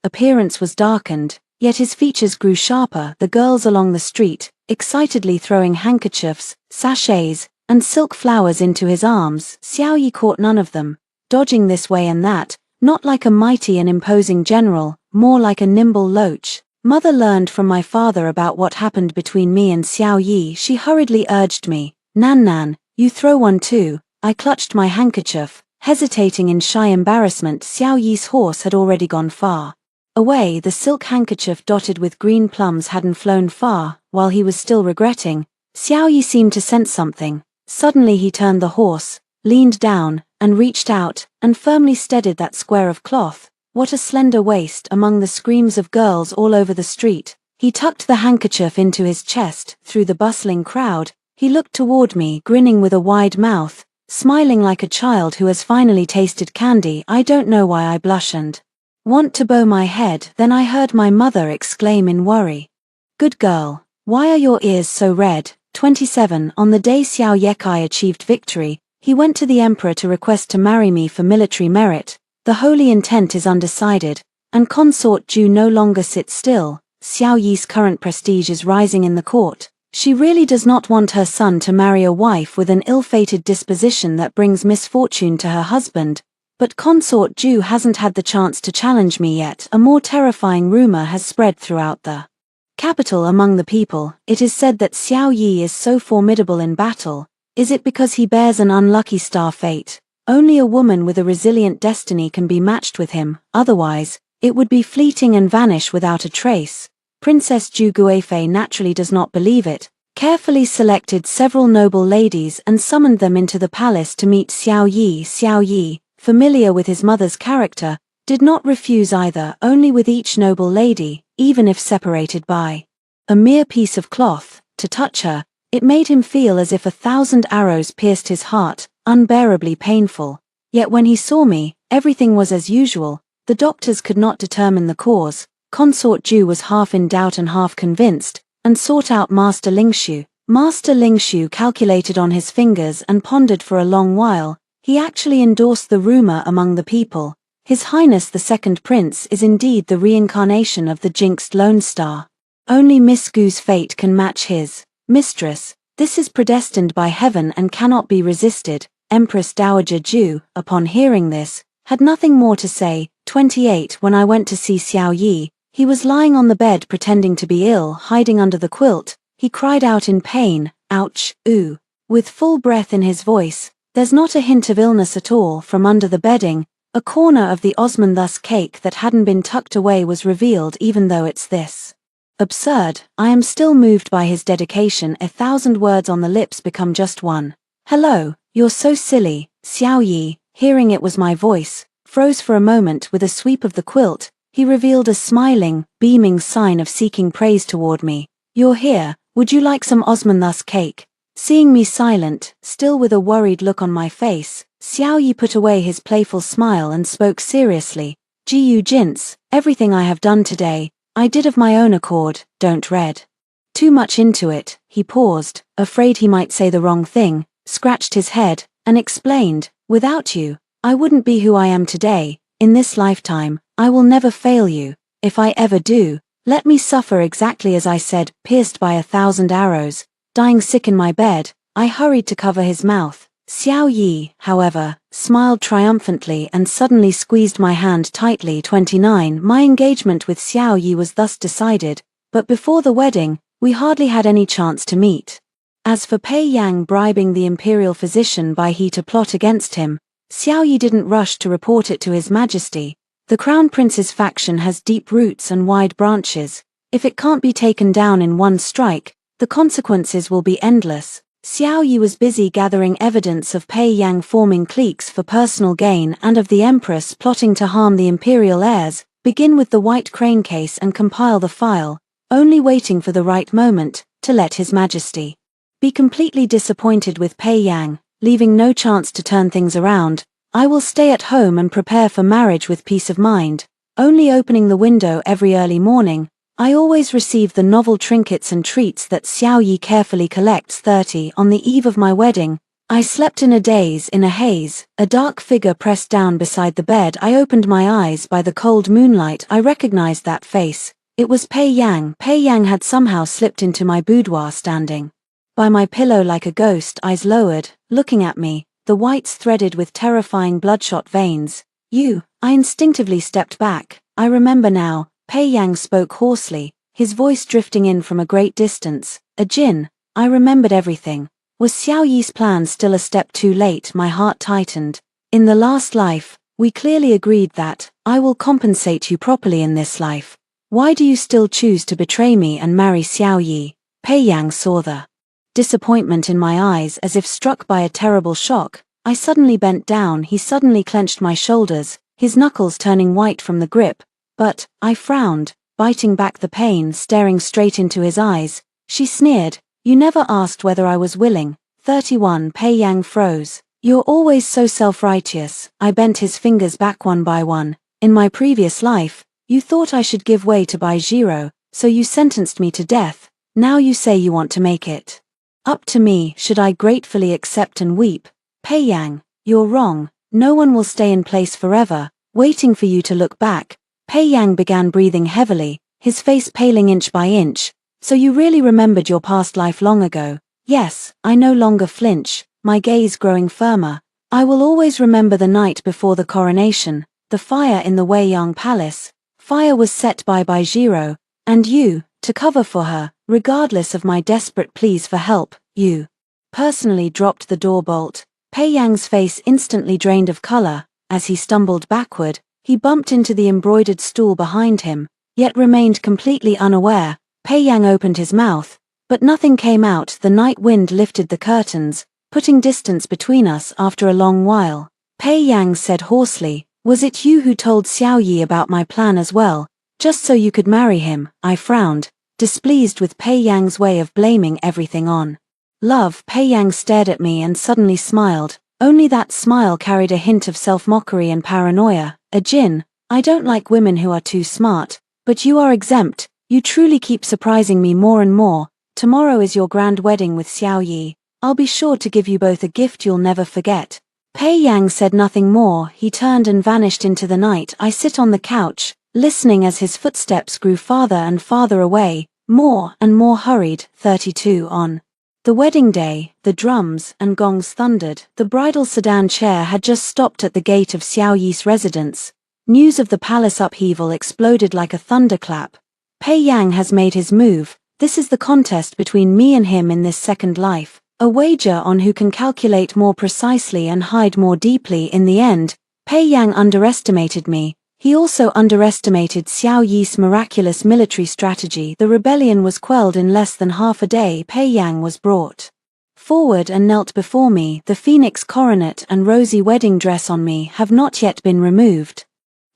appearance was darkened, yet his features grew sharper. The girls along the street, excitedly throwing handkerchiefs, sachets, and silk flowers into his arms. Xiao Yi caught none of them, dodging this way and that, not like a mighty and imposing general, more like a nimble loach. Mother learned from my father about what happened between me and Xiao Yi. She hurriedly urged me, Nan, you throw one too. I clutched my handkerchief, hesitating in shy embarrassment. Xiao Yi's horse had already gone far away. The silk handkerchief dotted with green plums hadn't flown far. While he was still regretting, Xiao Yi seemed to sense something. Suddenly he turned the horse, leaned down, and reached out, and firmly steadied that square of cloth. What a slender waist! Among the screams of girls all over the street, he tucked the handkerchief into his chest. Through the bustling crowd, he looked toward me, grinning with a wide mouth, smiling like a child who has finally tasted candy. I don't know why I blush and want to bow my head. Then I heard my mother exclaim in worry, "Good girl, why are your ears so red?" 27. On the day Xiao Yekai achieved victory, he went to the emperor to request to marry me for military merit. The holy intent is undecided, and consort Ju no longer sits still. Xiao Yi's current prestige is rising in the court. She really does not want her son to marry a wife with an ill-fated disposition that brings misfortune to her husband. But consort Ju hasn't had the chance to challenge me yet. A more terrifying rumor has spread throughout the capital among the people. It is said that Xiao Yi is so formidable in battle. Is it because he bears an unlucky star fate? Only a woman with a resilient destiny can be matched with him, otherwise, it would be fleeting and vanish without a trace. Princess Ju Guifei naturally does not believe it, carefully selected several noble ladies and summoned them into the palace to meet Xiao Yi. Xiao Yi, familiar with his mother's character, did not refuse either. Only with each noble lady, even if separated by a mere piece of cloth, to touch her, it made him feel as if 1,000 arrows pierced his heart, unbearably painful. Yet when he saw me, everything was as usual. The doctors could not determine the cause. Consort Ju was half in doubt and half convinced, and sought out Master Lingshu. Master Lingshu calculated on his fingers and pondered for a long while. He actually endorsed the rumor among the people. His Highness the Second Prince is indeed the reincarnation of the jinxed Lone Star. Only Miss Gu's fate can match his. Mistress, this is predestined by heaven and cannot be resisted. Empress Dowager Ju, upon hearing this, had nothing more to say. 28. When I went to see Xiao Yi, he was lying on the bed pretending to be ill, hiding under the quilt. He cried out in pain, "Ouch, ooh," with full breath in his voice. There's not a hint of illness at all. From under the bedding, a corner of the Osmanthus cake that hadn't been tucked away was revealed. Even though it's this absurd, I am still moved by his dedication. 1,000 words on the lips become just one. "Hello, you're so silly." Xiao Yi, hearing it was my voice, froze for a moment. With a sweep of the quilt, he revealed a smiling, beaming sign of seeking praise toward me. "You're here, would you like some Osmanthus cake?" Seeing me silent, still with a worried look on my face, Xiao Yi put away his playful smile and spoke seriously. "Jiu Jints, everything I have done today, I did of my own accord. Don't read too much into it." He paused, afraid he might say the wrong thing, scratched his head, and explained, "Without you, I wouldn't be who I am today. In this lifetime, I will never fail you. If I ever do, let me suffer exactly as I said." Pierced by 1,000 arrows, dying sick in my bed, I hurried to cover his mouth. Xiao Yi, however, smiled triumphantly and suddenly squeezed my hand tightly. 29 My engagement with Xiao Yi was thus decided, but before the wedding, we hardly had any chance to meet. As for Pei Yang bribing the imperial physician Bai He to plot against him, Xiao Yi didn't rush to report it to His Majesty. The Crown Prince's faction has deep roots and wide branches. If it can't be taken down in one strike, the consequences will be endless. Xiao Yi was busy gathering evidence of Pei Yang forming cliques for personal gain and of the Empress plotting to harm the imperial heirs. Begin with the White Crane case and compile the file, only waiting for the right moment to let His Majesty be completely disappointed with Pei Yang, leaving no chance to turn things around. I will stay at home and prepare for marriage with peace of mind, only opening the window every early morning. I always receive the novel trinkets and treats that Xiao Yi carefully collects. 30 On the eve of my wedding, I slept in a daze, in a haze, a dark figure pressed down beside the bed. I opened my eyes. By the cold moonlight I recognized that face. It was Pei Yang. Pei Yang had somehow slipped into my boudoir, standing by my pillow like a ghost, eyes lowered, looking at me, the whites threaded with terrifying bloodshot veins. You. I instinctively stepped back. I remember now. Pei Yang spoke hoarsely, his voice drifting in from a great distance. A jinn. I remembered everything. Was Xiao Yi's plan still a step too late? My heart tightened. In the last life, we clearly agreed that I will compensate you properly in this life. Why do you still choose to betray me and marry Xiao Yi? Pei Yang saw the disappointment in my eyes as if struck by a terrible shock. I suddenly bent down. He suddenly clenched my shoulders, his knuckles turning white from the grip. But I frowned, biting back the pain, staring straight into his eyes. She sneered, "You never asked whether I was willing." 31 Pei Yang froze. "You're always so self-righteous." I bent his fingers back one by one. "In my previous life, you thought I should give way to Bai Jiro, so you sentenced me to death. Now you say you want to make it up to me. Should I gratefully accept and weep?" Pei Yang, you're wrong. No one will stay in place forever, waiting for you to look back. Pei Yang began breathing heavily, his face paling inch by inch. "So you really remembered your past life long ago?" "Yes." I no longer flinch, my gaze growing firmer. "I will always remember the night before the coronation, the fire in the Wei Yang Palace. Fire was set by Bai Jiro, and you, to cover for her, regardless of my desperate pleas for help, you personally dropped the door bolt." Pei Yang's face instantly drained of color. As he stumbled backward, he bumped into the embroidered stool behind him, yet remained completely unaware. Pei Yang opened his mouth, but nothing came out. The night wind lifted the curtains, putting distance between us. After a long while, Pei Yang said hoarsely, "Was it you who told Xiao Yi about my plan as well, just so you could marry him?" I frowned, displeased with Pei Yang's way of blaming everything on love. Pei Yang stared at me and suddenly smiled. Only that smile carried a hint of self-mockery and paranoia. "A jinn. I don't like women who are too smart, but you are exempt. You truly keep surprising me more and more. Tomorrow is your grand wedding with Xiao Yi. I'll be sure to give you both a gift you'll never forget." Pei Yang said nothing more. He turned and vanished into the night. I sit on the couch, listening as his footsteps grew farther and farther away, more and more hurried. 32 On the wedding day, the drums and gongs thundered. The bridal sedan chair had just stopped at the gate of Xiao Yi's residence. News of the palace upheaval exploded like a thunderclap. "Pei Yang has made his move. This is the contest between me and him in this second life. A wager on who can calculate more precisely and hide more deeply." In the end, Pei Yang underestimated me. He also underestimated Xiao Yi's miraculous military strategy. The rebellion was quelled in less than half a day. Pei Yang was brought forward and knelt before me. "The phoenix coronet and rosy wedding dress on me have not yet been removed."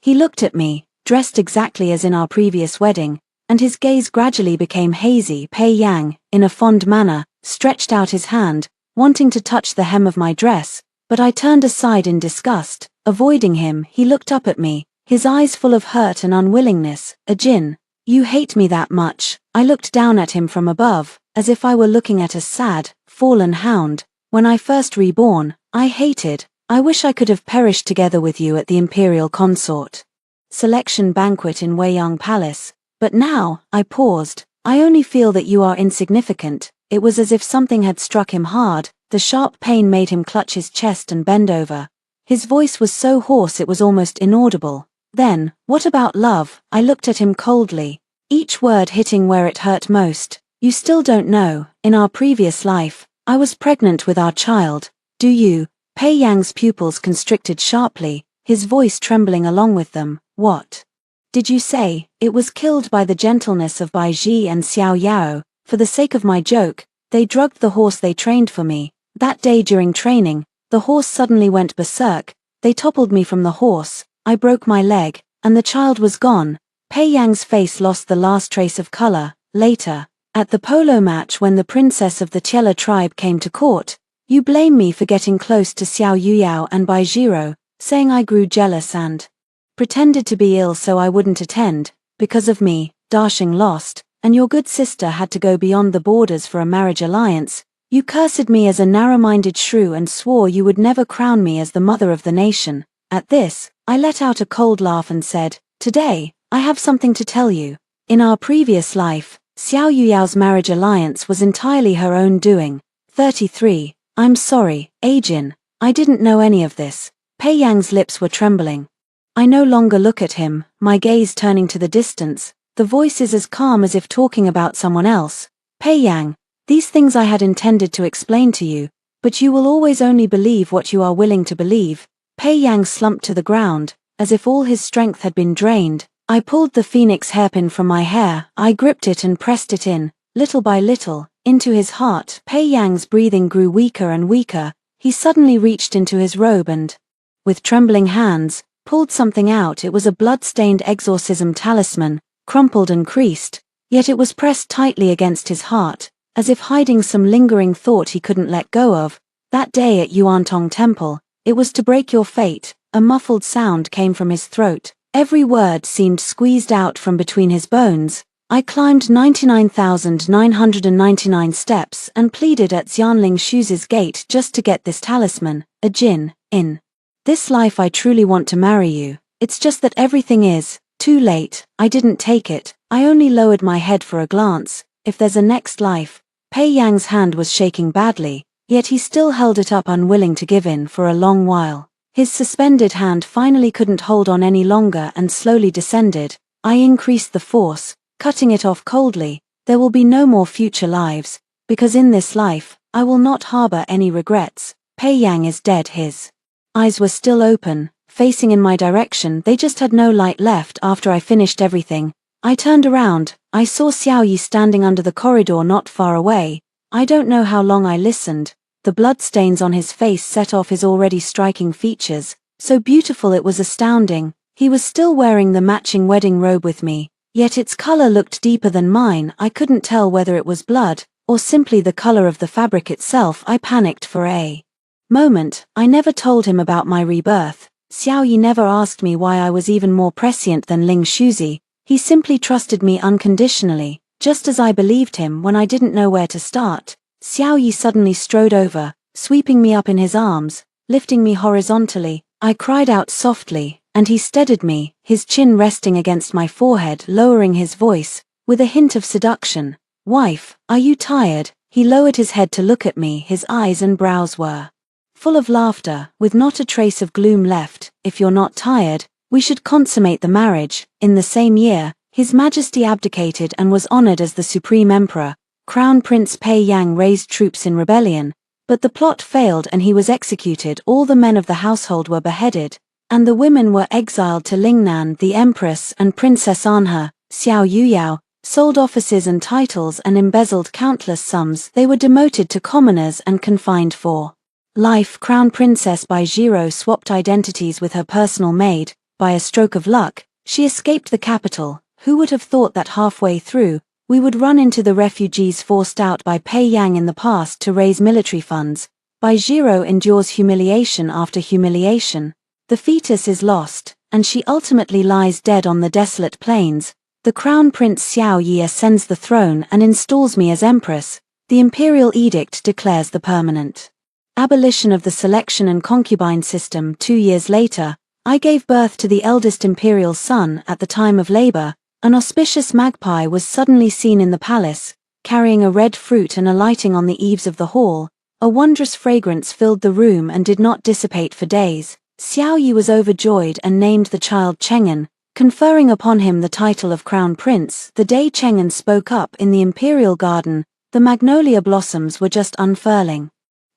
He looked at me, dressed exactly as in our previous wedding, and his gaze gradually became hazy. Pei Yang, in a fond manner, stretched out his hand, wanting to touch the hem of my dress, but I turned aside in disgust. Avoiding him, he looked up at me, his eyes full of hurt and unwillingness. "A jinn. You hate me that much?" I looked down at him from above, as if I were looking at a sad, fallen hound. "When I first reborn, I hated. I wish I could have perished together with you at the imperial consort selection banquet in Wei Yang Palace. But now," I paused, "I only feel that you are insignificant. It was as if something had struck him hard. The sharp pain made him clutch his chest and bend over. His voice was so hoarse it was almost inaudible. Then, what about love? I looked at him coldly, each word hitting where it hurt most. You still don't know. In our previous life, I was pregnant with our child. Do you? Pei Yang's pupils constricted sharply, his voice trembling along with them. What did you say? It was killed by the gentleness of Bai Ji and Xiao Yao. For the sake of my joke, they drugged the horse they trained for me. That day during training, the horse suddenly went berserk. They toppled me from the horse, I broke my leg, and the child was gone. Pei Yang's face lost the last trace of color. Later, at the polo match when the princess of the Tiela tribe came to court, you blame me for getting close to Xiao Yuyao and Bai Jiro, saying I grew jealous and pretended to be ill so I wouldn't attend. Because of me, Darsheng lost, and your good sister had to go beyond the borders for a marriage alliance. You cursed me as a narrow-minded shrew and swore you would never crown me as the mother of the nation. At this, I let out a cold laugh and said, today, I have something to tell you. In our previous life, Xiao Yuyao's marriage alliance was entirely her own doing. 33. I'm sorry, Ajin. I didn't know any of this. Pei Yang's lips were trembling. I no longer look at him, my gaze turning to the distance. The voice is as calm as if talking about someone else. Pei Yang, these things I had intended to explain to you, but you will always only believe what you are willing to believe. Pei Yang slumped to the ground, as if all his strength had been drained. I pulled the phoenix hairpin from my hair, I gripped it and pressed it in, little by little, into his heart. Pei Yang's breathing grew weaker and weaker. He suddenly reached into his robe and, with trembling hands, pulled something out. It was a blood-stained exorcism talisman, crumpled and creased, yet it was pressed tightly against his heart, as if hiding some lingering thought he couldn't let go of. That day at Yuantong Temple, it was to break your fate. A muffled sound came from his throat. Every word seemed squeezed out from between his bones. I climbed 99,999 steps and pleaded at Xianling Shu's gate just to get this talisman. A Jin, in this life I truly want to marry you. It's just that everything is too late. I didn't take it. I only lowered my head for a glance. If there's a next life. Pei Yang's hand was shaking badly, yet he still held it up, unwilling to give in for a long while. His suspended hand finally couldn't hold on any longer and slowly descended. I increased the force, cutting it off coldly. There will be no more future lives, because in this life, I will not harbor any regrets. Pei Yang is dead. His eyes were still open, facing in my direction. They just had no light left. After I finished everything, I turned around. I saw Xiao Yi standing under the corridor not far away. I don't know how long I listened. The bloodstains on his face set off his already striking features. So beautiful it was astounding. He was still wearing the matching wedding robe with me, yet its color looked deeper than mine. I couldn't tell whether it was blood, or simply the color of the fabric itself. I panicked for a moment. I never told him about my rebirth. Xiao Yi never asked me why I was even more prescient than Ling Shuzi. He simply trusted me unconditionally, just as I believed him when I didn't know where to start. Xiao Yi suddenly strode over, sweeping me up in his arms, lifting me horizontally. I cried out softly, and he steadied me, his chin resting against my forehead, lowering his voice, with a hint of seduction. Wife, are you tired? He lowered his head to look at me. His eyes and brows were full of laughter, with not a trace of gloom left. If you're not tired, we should consummate the marriage. In the same year, His Majesty abdicated and was honored as the Supreme Emperor. Crown Prince Pei Yang raised troops in rebellion, but the plot failed and he was executed. All the men of the household were beheaded, and the women were exiled to Lingnan. The Empress and Princess Anhe, Xiao Yuyao, sold offices and titles and embezzled countless sums. They were demoted to commoners and confined for life. Crown Princess Bai Jiro swapped identities with her personal maid. By a stroke of luck, she escaped the capital. Who would have thought that halfway through, we would run into the refugees forced out by Pei Yang in the past to raise military funds. Bai Jiro endures humiliation after humiliation. The fetus is lost, and she ultimately lies dead on the desolate plains. The Crown Prince Xiao Yi ascends the throne and installs me as Empress. The imperial edict declares the permanent abolition of the selection and concubine system. 2 years later, I gave birth to the eldest imperial son. At the time of labor, an auspicious magpie was suddenly seen in the palace, carrying a red fruit and alighting on the eaves of the hall. A wondrous fragrance filled the room and did not dissipate for days. Xiao Yi was overjoyed and named the child Cheng'an, conferring upon him the title of Crown Prince. The day Cheng'an spoke up in the imperial garden, the magnolia blossoms were just unfurling.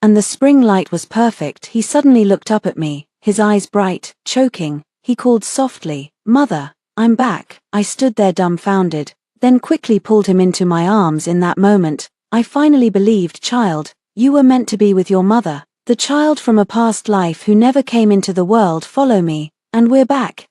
And the spring light was perfect. He suddenly looked up at me, his eyes bright, choking. He called softly, "Mother, I'm back." I stood there dumbfounded, then quickly pulled him into my arms. In that moment, I finally believed. "Child, you were meant to be with your mother, the child from a past life who never came into the world. Follow me, and we're back."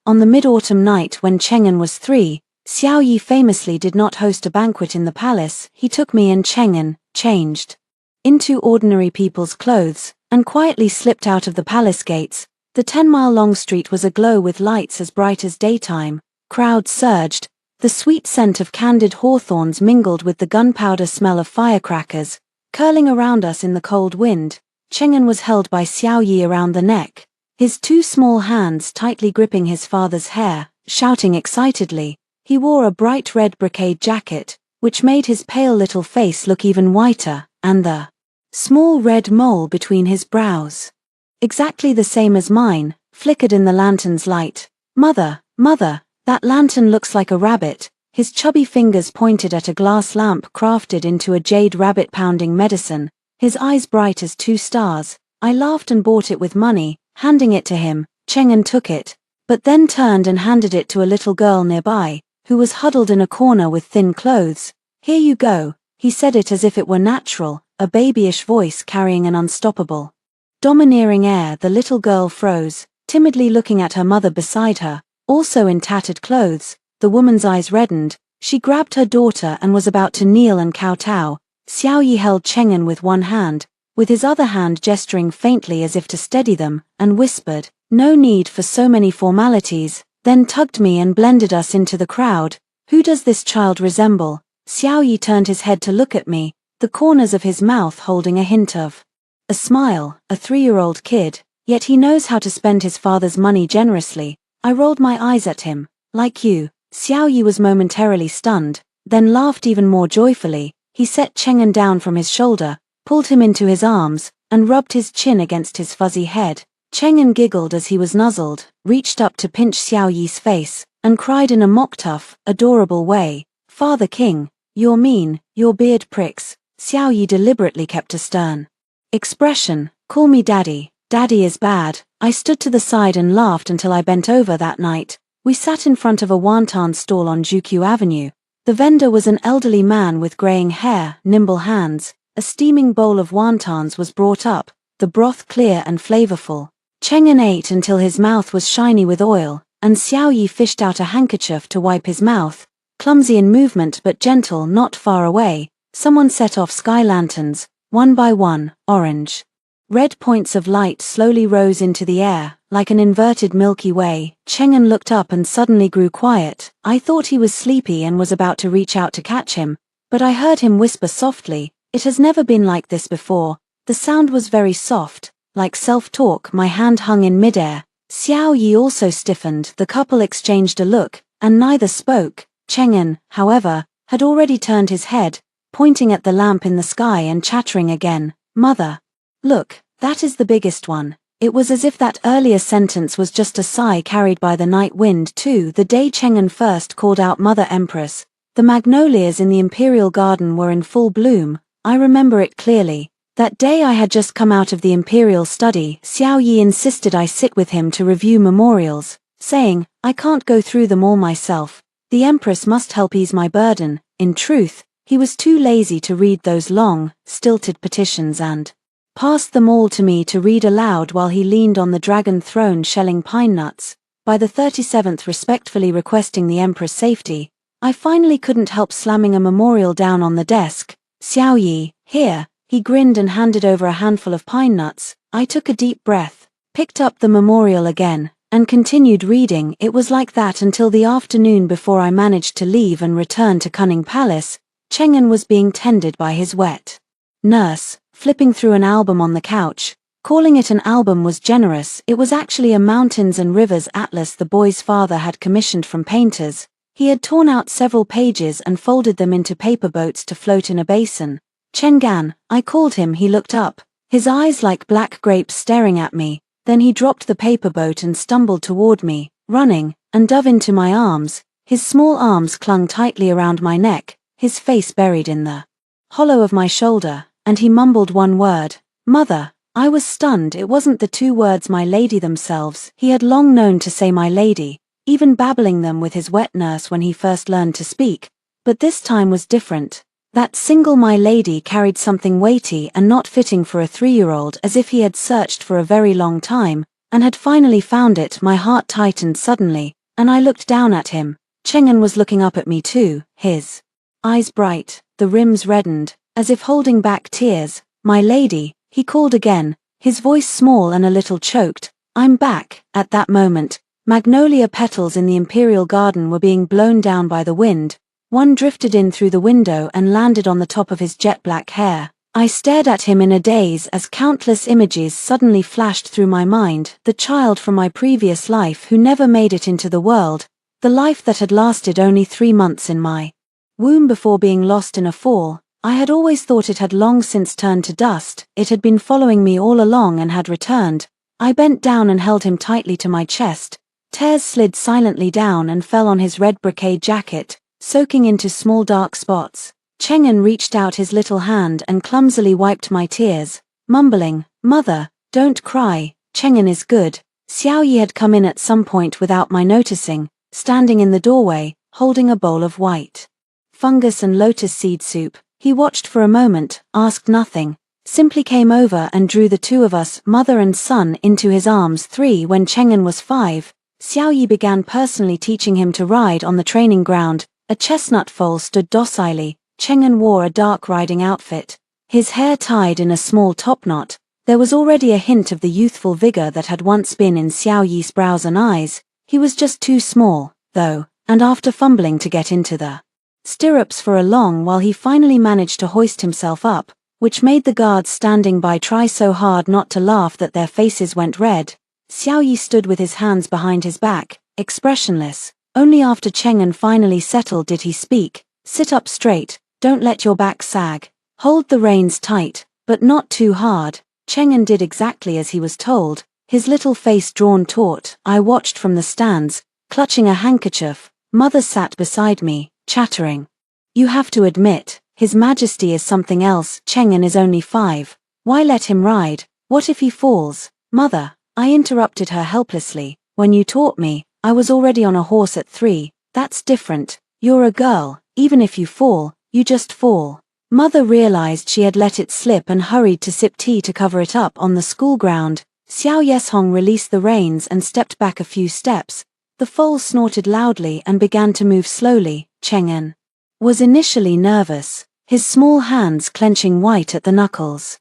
On the mid-autumn night when Cheng'an was 3, Xiao Yi famously did not host a banquet in the palace. He took me and Cheng'an, changed into ordinary people's clothes, and quietly slipped out of the palace gates. The 10-mile-long street was aglow with lights as bright as daytime. Crowds surged. The sweet scent of candied hawthorns mingled with the gunpowder smell of firecrackers, curling around us in the cold wind. Cheng'an was held by Xiao Yi around the neck, his 2 small hands tightly gripping his father's hair, shouting excitedly. He wore a bright red brocade jacket, which made his pale little face look even whiter, and the small red mole between his brows, exactly the same as mine, flickered in the lantern's light. "Mother, mother, that lantern looks like a rabbit." His chubby fingers pointed at a glass lamp crafted into a jade rabbit-pounding medicine, his eyes bright as 2 stars. I laughed and bought it with money, handing it to him. Cheng'an took it, but then turned and handed it to a little girl nearby, who was huddled in a corner with thin clothes. "Here you go." He said it as if it were natural, a babyish voice carrying an unstoppable, domineering air. The little girl froze, timidly looking at her mother beside her, also in tattered clothes. The woman's eyes reddened. She grabbed her daughter and was about to kneel and kowtow. Xiao Yi held Cheng'an with one hand, with his other hand gesturing faintly as if to steady them, and whispered, "No need for so many formalities," then tugged me and blended us into the crowd. "Who does this child resemble?" Xiao Yi turned his head to look at me, the corners of his mouth holding a hint of a smile. "A 3-year-old kid, yet he knows how to spend his father's money generously." I rolled my eyes at him. "Like you." Xiao Yi was momentarily stunned, then laughed even more joyfully. He set Cheng'an down from his shoulder, pulled him into his arms, and rubbed his chin against his fuzzy head. Cheng'an giggled as he was nuzzled, reached up to pinch Xiao Yi's face, and cried in a mock-tough, adorable way, "Father King, you're mean, your beard pricks." Xiao Yi deliberately kept a stern expression. "Call me Daddy. Daddy is bad." I stood to the side and laughed until I bent over. That night, we sat in front of a wonton stall on Jukyu Avenue. The vendor was an elderly man with graying hair, nimble hands. A steaming bowl of wontons was brought up, the broth clear and flavorful. Cheng'an ate until his mouth was shiny with oil, and Xiao Yi fished out a handkerchief to wipe his mouth. Clumsy in movement but gentle. Not far away, someone set off sky lanterns, one by one. Orange red points of light slowly rose into the air, like an inverted Milky Way. Cheng'an looked up and suddenly grew quiet. I thought he was sleepy and was about to reach out to catch him, but I heard him whisper softly, "It has never been like this before." The sound was very soft, like self-talk. My hand hung in midair. Xiao Yi also stiffened. The couple exchanged a look, and neither spoke. Cheng'an, however, had already turned his head, pointing at the lamp in the sky and chattering again, "Mother, look, that is the biggest one." It was as if that earlier sentence was just a sigh carried by the night wind too. The day Cheng'an first called out "Mother Empress," the magnolias in the imperial garden were in full bloom. I remember it clearly. That day I had just come out of the imperial study. Xiao Yi insisted I sit with him to review memorials, saying, "I can't go through them all myself. The Empress must help ease my burden." In truth, he was too lazy to read those long, stilted petitions and passed them all to me to read aloud while he leaned on the dragon throne shelling pine nuts. By the 37th respectfully requesting the Emperor's safety, I finally couldn't help slamming a memorial down on the desk. "Xiao Yi, here." He grinned and handed over a handful of pine nuts. I took a deep breath, picked up the memorial again, and continued reading. It was like that until the afternoon before I managed to leave and return to Cunning Palace. Cheng'an was being tended by his wet nurse, flipping through an album on the couch. Calling it an album was generous. It was actually a mountains and rivers atlas the boy's father had commissioned from painters. He had torn out several pages and folded them into paper boats to float in a basin. Chengan, I called him. He looked up, his eyes like black grapes staring at me. Then he dropped the paper boat and stumbled toward me, running, and dove into my arms. His small arms clung tightly around my neck, his face buried in the hollow of my shoulder, and he mumbled one word, "Mother." I was stunned. It wasn't the two words "my lady" themselves. He had long known to say "my lady," even babbling them with his wet nurse when he first learned to speak. But this time was different. That single "my lady" carried something weighty and not fitting for a 3-year-old, as if he had searched for a very long time, and had finally found it. My heart tightened suddenly, and I looked down at him. Chengan was looking up at me too, his eyes bright, the rims reddened, as if holding back tears. "My lady," he called again, his voice small and a little choked. "I'm back." At that moment, magnolia petals in the imperial garden were being blown down by the wind. One drifted in through the window and landed on the top of his jet-black hair. I stared at him in a daze as countless images suddenly flashed through my mind. The child from my previous life who never made it into the world, the life that had lasted only 3 months in my womb before being lost in a fall. I had always thought it had long since turned to dust. It had been following me all along and had returned. I bent down and held him tightly to my chest. Tears slid silently down and fell on his red brocade jacket, soaking into small dark spots. Chengan reached out his little hand and clumsily wiped my tears, mumbling, "Mother, don't cry, Chengan is good." Xiao Yi had come in at some point without my noticing, standing in the doorway, holding a bowl of white fungus and lotus seed soup. He watched for a moment, asked nothing, simply came over and drew the two of us, mother and son, into his arms. When Chengan was 5, Xiao Yi began personally teaching him to ride on the training ground. A chestnut foal stood docilely. Chengan wore a dark riding outfit, his hair tied in a small topknot. There was already a hint of the youthful vigor that had once been in Xiao Yi's brows and eyes. He was just too small, though, and after fumbling to get into the stirrups for a long while, he finally managed to hoist himself up, which made the guards standing by try so hard not to laugh that their faces went red. Xiao Yi stood with his hands behind his back, expressionless. Only after Chengan finally settled did he speak. "Sit up straight, don't let your back sag. Hold the reins tight, but not too hard." Chengan did exactly as he was told, his little face drawn taut. I watched from the stands, clutching a handkerchief. Mother sat beside me, chattering. "You have to admit, His Majesty is something else. Chengan is only 5. Why let him ride? What if he falls?" "Mother," I interrupted her helplessly, "when you taught me, I was already on a horse at 3. That's different. You're a girl. Even if you fall, you just fall." Mother realized she had let it slip and hurried to sip tea to cover it up on the school ground. Xiao Yeshong released the reins and stepped back a few steps. The foal snorted loudly and began to move slowly. Chengan was initially nervous, his small hands clenching white at the knuckles.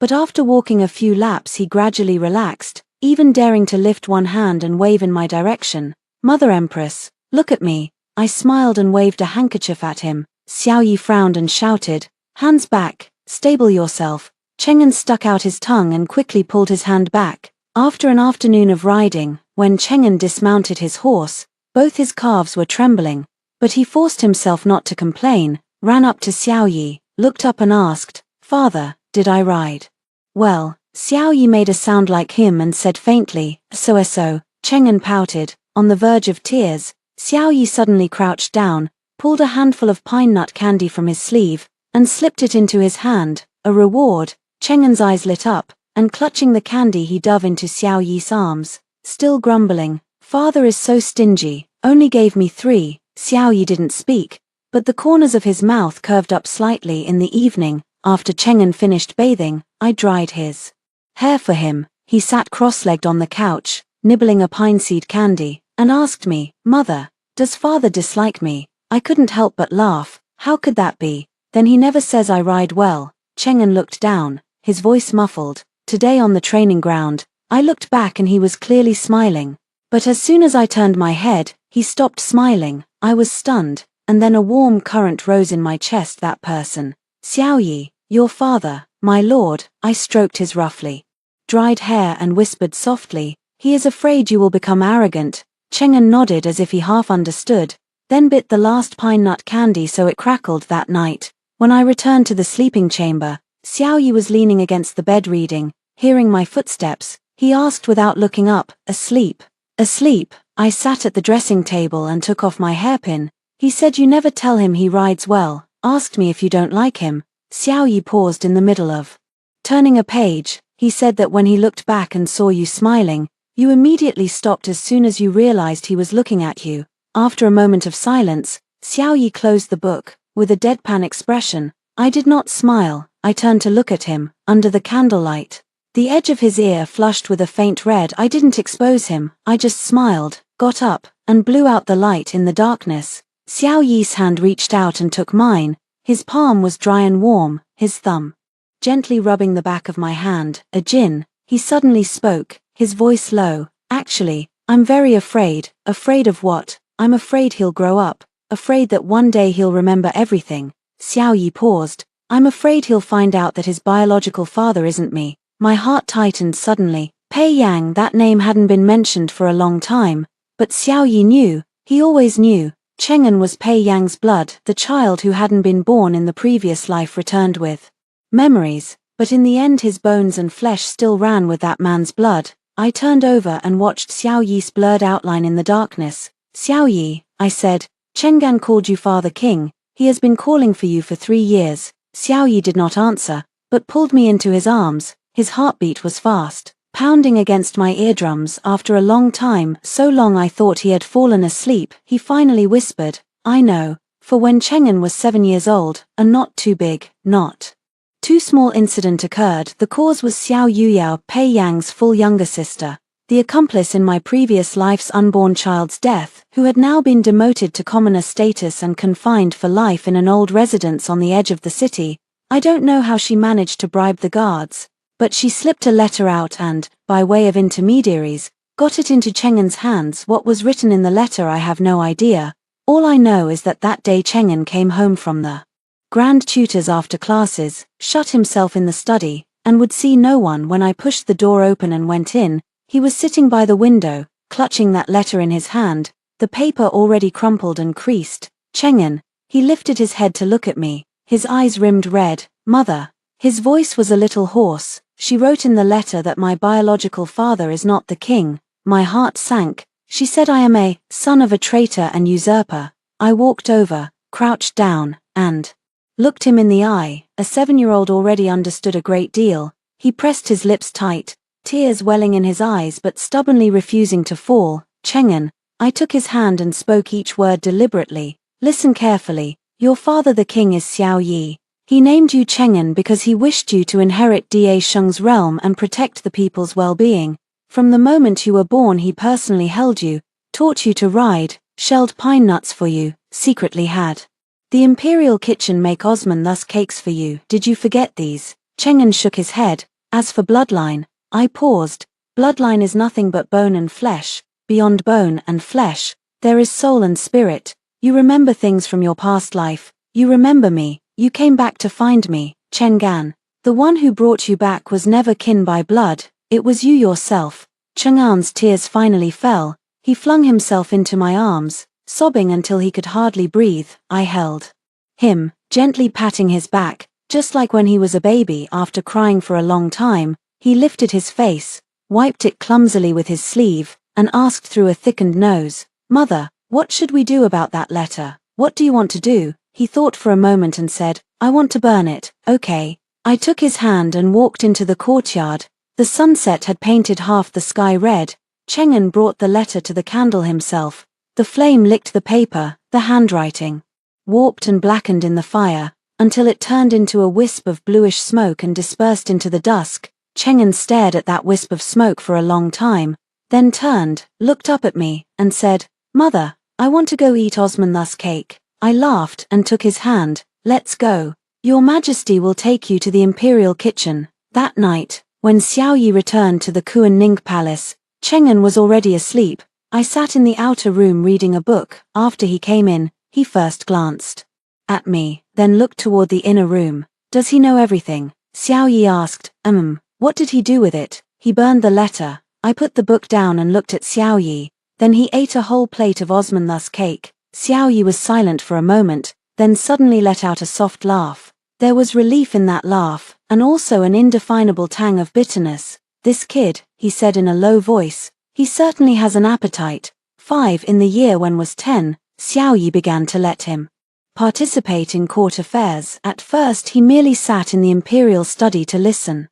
But after walking a few laps he gradually relaxed, even daring to lift one hand and wave in my direction. "Mother Empress, look at me." I smiled and waved a handkerchief at him. Xiao Yi frowned and shouted, "Hands back, stable yourself." Chengan stuck out his tongue and quickly pulled his hand back. After an afternoon of riding, when Chengan dismounted his horse, both his calves were trembling, but he forced himself not to complain, ran up to Xiao Yi, looked up and asked, "Father, did I ride well?" Xiao Yi made a sound like him and said faintly, "So." Chengan pouted, on the verge of tears. Xiao Yi suddenly crouched down, pulled a handful of pine nut candy from his sleeve, and slipped it into his hand. A reward. Chengan's eyes lit up, and clutching the candy he dove into Xiao Yi's arms, still grumbling, "Father is so stingy, only gave me 3. Xiao Yi didn't speak, but the corners of his mouth curved up slightly. In the evening, after Chengan finished bathing, I dried his hair for him. He sat cross-legged on the couch, nibbling a pine seed candy, and asked me, "Mother, does father dislike me?" I couldn't help but laugh. How could that be? "Then he never says I ride well." Chengan looked down, his voice muffled. "Today on the training ground." I looked back and he was clearly smiling. But as soon as I turned my head, he stopped smiling. I was stunned, and then a warm current rose in my chest. "That person. Xiao Yi, your father, my lord." I stroked his roughly dried hair and whispered softly, "He is afraid you will become arrogant." Chengan nodded as if he half understood. then bit the last pine nut candy so it crackled that night. When I returned to the sleeping chamber, Xiao Yi was leaning against the bed reading. Hearing my footsteps, he asked without looking up, "Asleep?" "Asleep." I sat at the dressing table and took off my hairpin. He said you never tell him he rides well, asked me if you don't like him. Xiao Yi paused in the middle of turning a page. He said that when he looked back and saw you smiling, you immediately stopped as soon as you realized he was looking at you. After a moment of silence, Xiao Yi closed the book, with a deadpan expression. I did not smile. I turned to look at him, under the candlelight. The edge of his ear flushed with a faint red. I didn't expose him, I just smiled, got up, and blew out the light in the darkness. Xiao Yi's hand reached out and took mine. His palm was dry and warm, his thumb gently rubbing the back of my hand. "Ajin," he suddenly spoke, his voice low. "Actually, I'm very afraid." "Afraid of what?" "I'm afraid he'll grow up, afraid that one day he'll remember everything." Xiao Yi paused. "I'm afraid he'll find out that his biological father isn't me." My heart tightened suddenly. Pei Yang, that name hadn't been mentioned for a long time, but Xiao Yi knew, he always knew. Cheng'an was Pei Yang's blood. The child who hadn't been born in the previous life returned with memories, but in the end his bones and flesh still ran with that man's blood. I turned over and watched Xiao Yi's blurred outline in the darkness. "Xiao Yi," I said, "Cheng'an called you Father King. He has been calling for you for 3 years." Xiao Yi did not answer, but pulled me into his arms. His heartbeat was fast, pounding against my eardrums. After a long time, so long I thought he had fallen asleep, he finally whispered, "I know, for when Cheng'an was 7 years old, a not too big, not too small incident occurred. The cause was Xiao Yuyao, Pei Yang's full younger sister, the accomplice in my previous life's unborn child's death, who had now been demoted to commoner status and confined for life in an old residence on the edge of the city. I don't know how she managed to bribe the guards, but she slipped a letter out and, by way of intermediaries, got it into Cheng'an's hands. What was written in the letter I have no idea. All I know is that day Cheng'an came home from the grand tutors after classes, shut himself in the study, and would see no one. When I pushed the door open and went in, he was sitting by the window, clutching that letter in his hand, the paper already crumpled and creased. "Cheng'an." He lifted his head to look at me, his eyes rimmed red. "Mother." His voice was a little hoarse. "She wrote in the letter that my biological father is not the king." My heart sank. She said I am a son of a traitor and usurper. I walked over, crouched down, and looked him in the eye. A 7-year-old already understood a great deal. He pressed his lips tight, tears welling in his eyes but stubbornly refusing to fall. "Cheng'an." I took his hand and spoke each word deliberately. "Listen carefully. Your father the king is Xiao Yi. He named you Cheng'an because he wished you to inherit Da Sheng's realm and protect the people's well-being. From the moment you were born he personally held you, taught you to ride, shelled pine nuts for you, secretly had the imperial kitchen make Osman-Thus cakes for you. Did you forget these?" Cheng'an shook his head. "As for bloodline," I paused. "Bloodline is nothing but bone and flesh. Beyond bone and flesh, there is soul and spirit. You remember things from your past life. You remember me. You came back to find me, Cheng'an. The one who brought you back was never kin by blood, it was you yourself." Cheng'an's tears finally fell. He flung himself into my arms, sobbing until he could hardly breathe. I held him, gently patting his back, just like when he was a baby. After crying for a long time, he lifted his face, wiped it clumsily with his sleeve, and asked through a thickened nose, "Mother, what should we do about that letter? What do you want to do?" He thought for a moment and said, "I want to burn it." "Okay." I took his hand and walked into the courtyard. The sunset had painted half the sky red. Cheng'an brought the letter to the candle himself. The flame licked the paper, the handwriting warped and blackened in the fire, until it turned into a wisp of bluish smoke and dispersed into the dusk. Cheng'an stared at that wisp of smoke for a long time, then turned, looked up at me, and said, "Mother, I want to go eat Osman-Thus cake." I laughed and took his hand. "Let's go. Your Majesty will take you to the imperial kitchen." That night, when Xiao Yi returned to the Kuan Ning palace, Cheng'an was already asleep. I sat in the outer room reading a book. After he came in, he first glanced at me, then looked toward the inner room. "Does he know everything?" Xiao Yi asked. What did he do with it?" "He burned the letter." I put the book down and looked at Xiao Yi. Then he ate a whole plate of Osman-Thus cake. Xiao Yi was silent for a moment, then suddenly let out a soft laugh. There was relief in that laugh, and also an indefinable tang of bitterness. "This kid," he said in a low voice, "he certainly has an appetite." 5 In the year when was 10, Xiao Yi began to let him participate in court affairs. At first he merely sat in the imperial study to listen,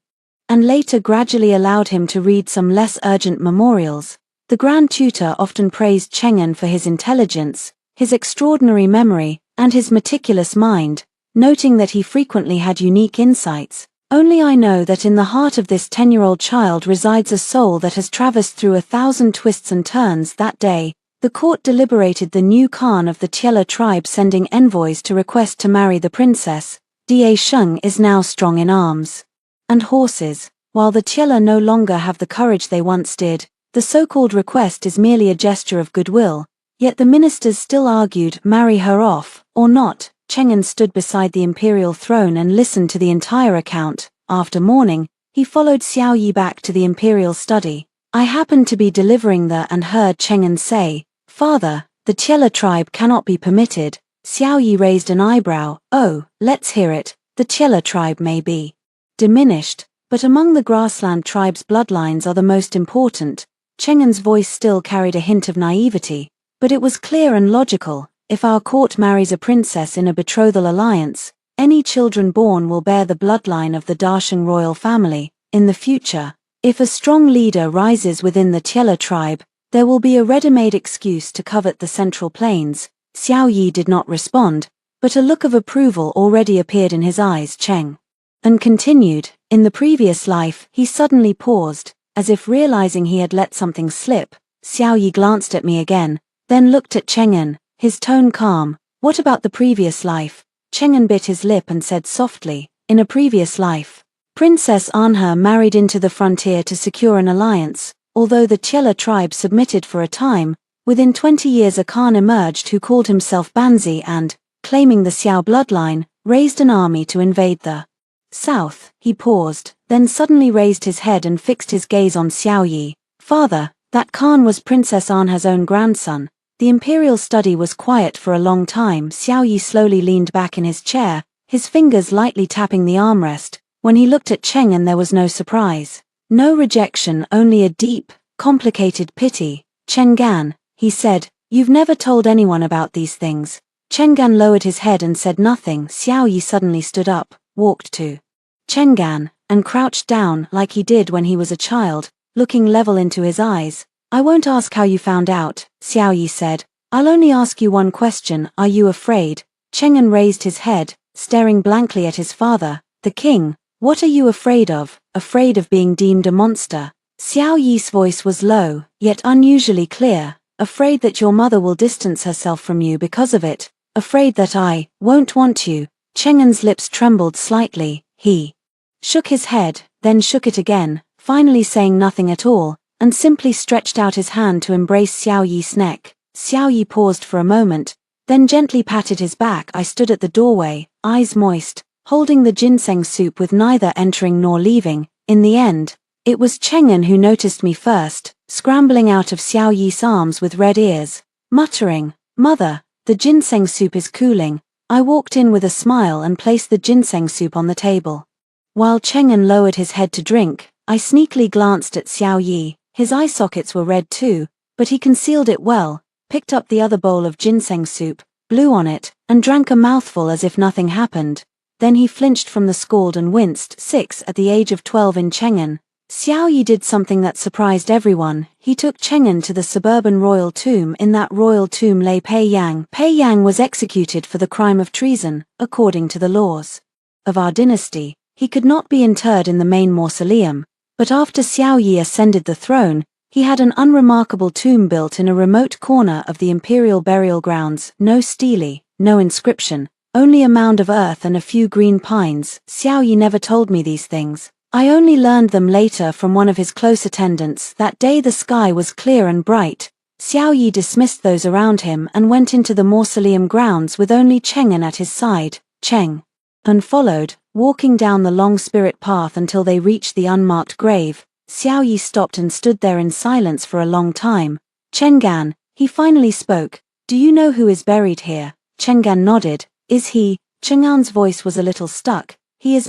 and later gradually allowed him to read some less urgent memorials. The Grand Tutor often praised Cheng'en for his intelligence, his extraordinary memory, and his meticulous mind, noting that he frequently had unique insights. "Only I know that in the heart of this 10-year-old child resides a soul that has traversed through 1,000 twists and turns." That day, the court deliberated the new Khan of the Tiela tribe sending envoys to request to marry the princess. Da Sheng is now strong in arms and horses. While the Tiela no longer have the courage they once did, the so-called request is merely a gesture of goodwill. Yet the ministers still argued, marry her off, or not. Cheng'en stood beside the imperial throne and listened to the entire account. After mourning, he followed Xiao Yi back to the imperial study. "I happened to be delivering the and heard Cheng'en say, 'Father, the Tiela tribe cannot be permitted.'" Xiao Yi raised an eyebrow. "Oh, let's hear it. The Tiela tribe may be diminished, but among the grassland tribes bloodlines are the most important." Cheng'en's voice still carried a hint of naivety, but it was clear and logical. "If our court marries a princess in a betrothal alliance, any children born will bear the bloodline of the Dasheng royal family. In the future, if a strong leader rises within the Tiela tribe, there will be a ready-made excuse to covet the Central Plains." Xiao Yi did not respond, but a look of approval already appeared in his eyes. Cheng'en continued, "In the previous life," he suddenly paused, as if realizing he had let something slip. Xiao Yi glanced at me again, then looked at Cheng'en, his tone calm. "What about the previous life?" Cheng'en bit his lip and said softly, "In a previous life, Princess Anhe married into the frontier to secure an alliance. Although the Tiela tribe submitted for a time, within 20 years a Khan emerged who called himself Banzi and, claiming the Xiao bloodline, raised an army to invade the south." He paused, then suddenly raised his head and fixed his gaze on Xiao Yi. "Father, that Khan was Princess Anhe's own grandson." The imperial study was quiet for a long time. Xiao Yi slowly leaned back in his chair, his fingers lightly tapping the armrest. When he looked at Cheng'en there was no surprise, no rejection, only a deep, complicated pity. "Cheng'an," he said, "you've never told anyone about these things." Cheng'an lowered his head and said nothing. Xiao Yi suddenly stood up, walked to Cheng'an, and crouched down like he did when he was a child, looking level into his eyes. "I won't ask how you found out," Xiao Yi said. "I'll only ask you one question. Are you afraid?" Cheng'en raised his head, staring blankly at his father. "The king, what are you afraid of?" "Afraid of being deemed a monster." Xiao Yi's voice was low, yet unusually clear. "Afraid that your mother will distance herself from you because of it. Afraid that I won't want you." Cheng'en's lips trembled slightly. He shook his head, then shook it again, finally saying nothing at all, and simply stretched out his hand to embrace Xiao Yi's neck. Xiao Yi paused for a moment, then gently patted his back. I stood at the doorway, eyes moist, holding the ginseng soup with neither entering nor leaving. In the end, it was Cheng'en who noticed me first, scrambling out of Xiao Yi's arms with red ears, muttering, "Mother, the ginseng soup is cooling." I walked in with a smile and placed the ginseng soup on the table. While Cheng'en lowered his head to drink, I sneakily glanced at Xiao Yi. His eye sockets were red too, but he concealed it well, picked up the other bowl of ginseng soup, blew on it, and drank a mouthful as if nothing happened. Then he flinched from the scald and winced. 6 At the age of 12 in Cheng'en, Xiao Yi did something that surprised everyone. He took Cheng'en to the suburban royal tomb. In that royal tomb lay Pei Yang. Pei Yang was executed for the crime of treason, according to the laws of our dynasty. He could not be interred in the main mausoleum, but after Xiao Yi ascended the throne, he had an unremarkable tomb built in a remote corner of the imperial burial grounds. No stele, no inscription, only a mound of earth and a few green pines. Xiao Yi never told me these things. I only learned them later from one of his close attendants. That day the sky was clear and bright. Xiao Yi dismissed those around him and went into the mausoleum grounds with only Cheng'en at his side. Cheng'en followed, walking down the long spirit path until they reached the unmarked grave. Xiao Yi stopped and stood there in silence for a long time. "Cheng'an," he finally spoke, Do you know who is buried here? Chang'an nodded. Is he? Chang'an's voice was a little stuck. He is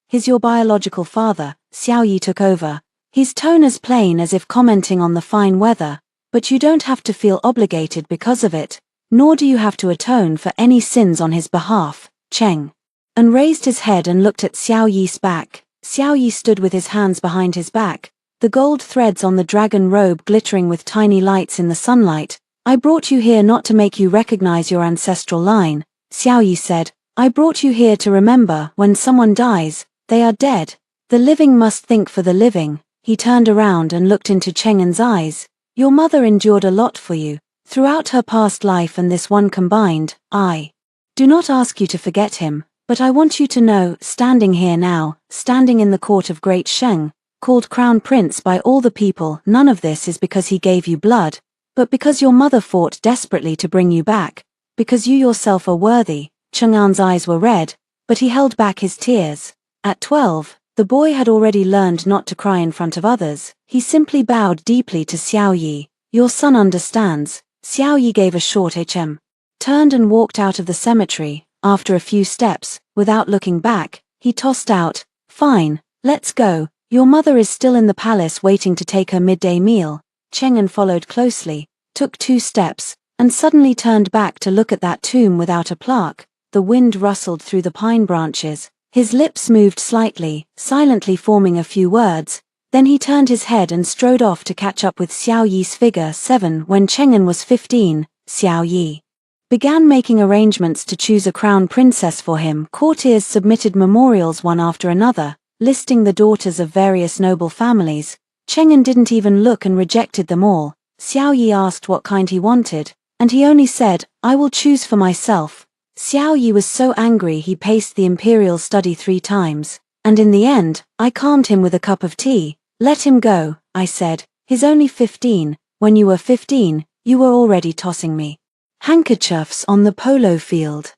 he's your biological father. Xiao Yi took over, his tone as plain as if commenting on the fine weather. But you don't have to feel obligated because of it, nor do you have to atone for any sins on his behalf. Cheng and raised his head and looked at Xiao Yi's back. Xiao Yi stood with his hands behind his back, the gold threads on the dragon robe glittering with tiny lights in the sunlight. I brought you here not to make you recognize your ancestral line, Xiao Yi said. I brought you here to remember when someone dies, they are dead. The living must think for the living. He turned around and looked into Cheng'an's eyes. Your mother endured a lot for you, throughout her past life and this one combined. I do not ask you to forget him, but I want you to know, standing here now, standing in the court of Great Sheng, called Crown Prince by all the people, none of this is because he gave you blood, but because your mother fought desperately to bring you back, because you yourself are worthy. Chang'an's eyes were red, but he held back his tears. At 12, the boy had already learned not to cry in front of others. He simply bowed deeply to Xiao Yi. Your son understands. Xiao Yi gave a short hm, turned and walked out of the cemetery. After a few steps, without looking back, he tossed out, fine, let's go. Your mother is still in the palace waiting to take her midday meal. Chang'an followed closely, took 2 steps, and suddenly turned back to look at that tomb without a plaque. The wind rustled through the pine branches. His lips moved slightly, silently forming a few words. Then he turned his head and strode off to catch up with Xiao Yi's figure 7. When Chang'an was 15, Xiao Yi began making arrangements to choose a crown princess for him. Courtiers submitted memorials one after another, listing the daughters of various noble families. Chang'an didn't even look and rejected them all. Xiao Yi asked what kind he wanted, and he only said, I will choose for myself. Xiao Yi was so angry he paced the imperial study 3 times, and in the end, I calmed him with a cup of tea. Let him go, I said, he's only 15, when you were 15, you were already tossing me handkerchiefs on the polo field.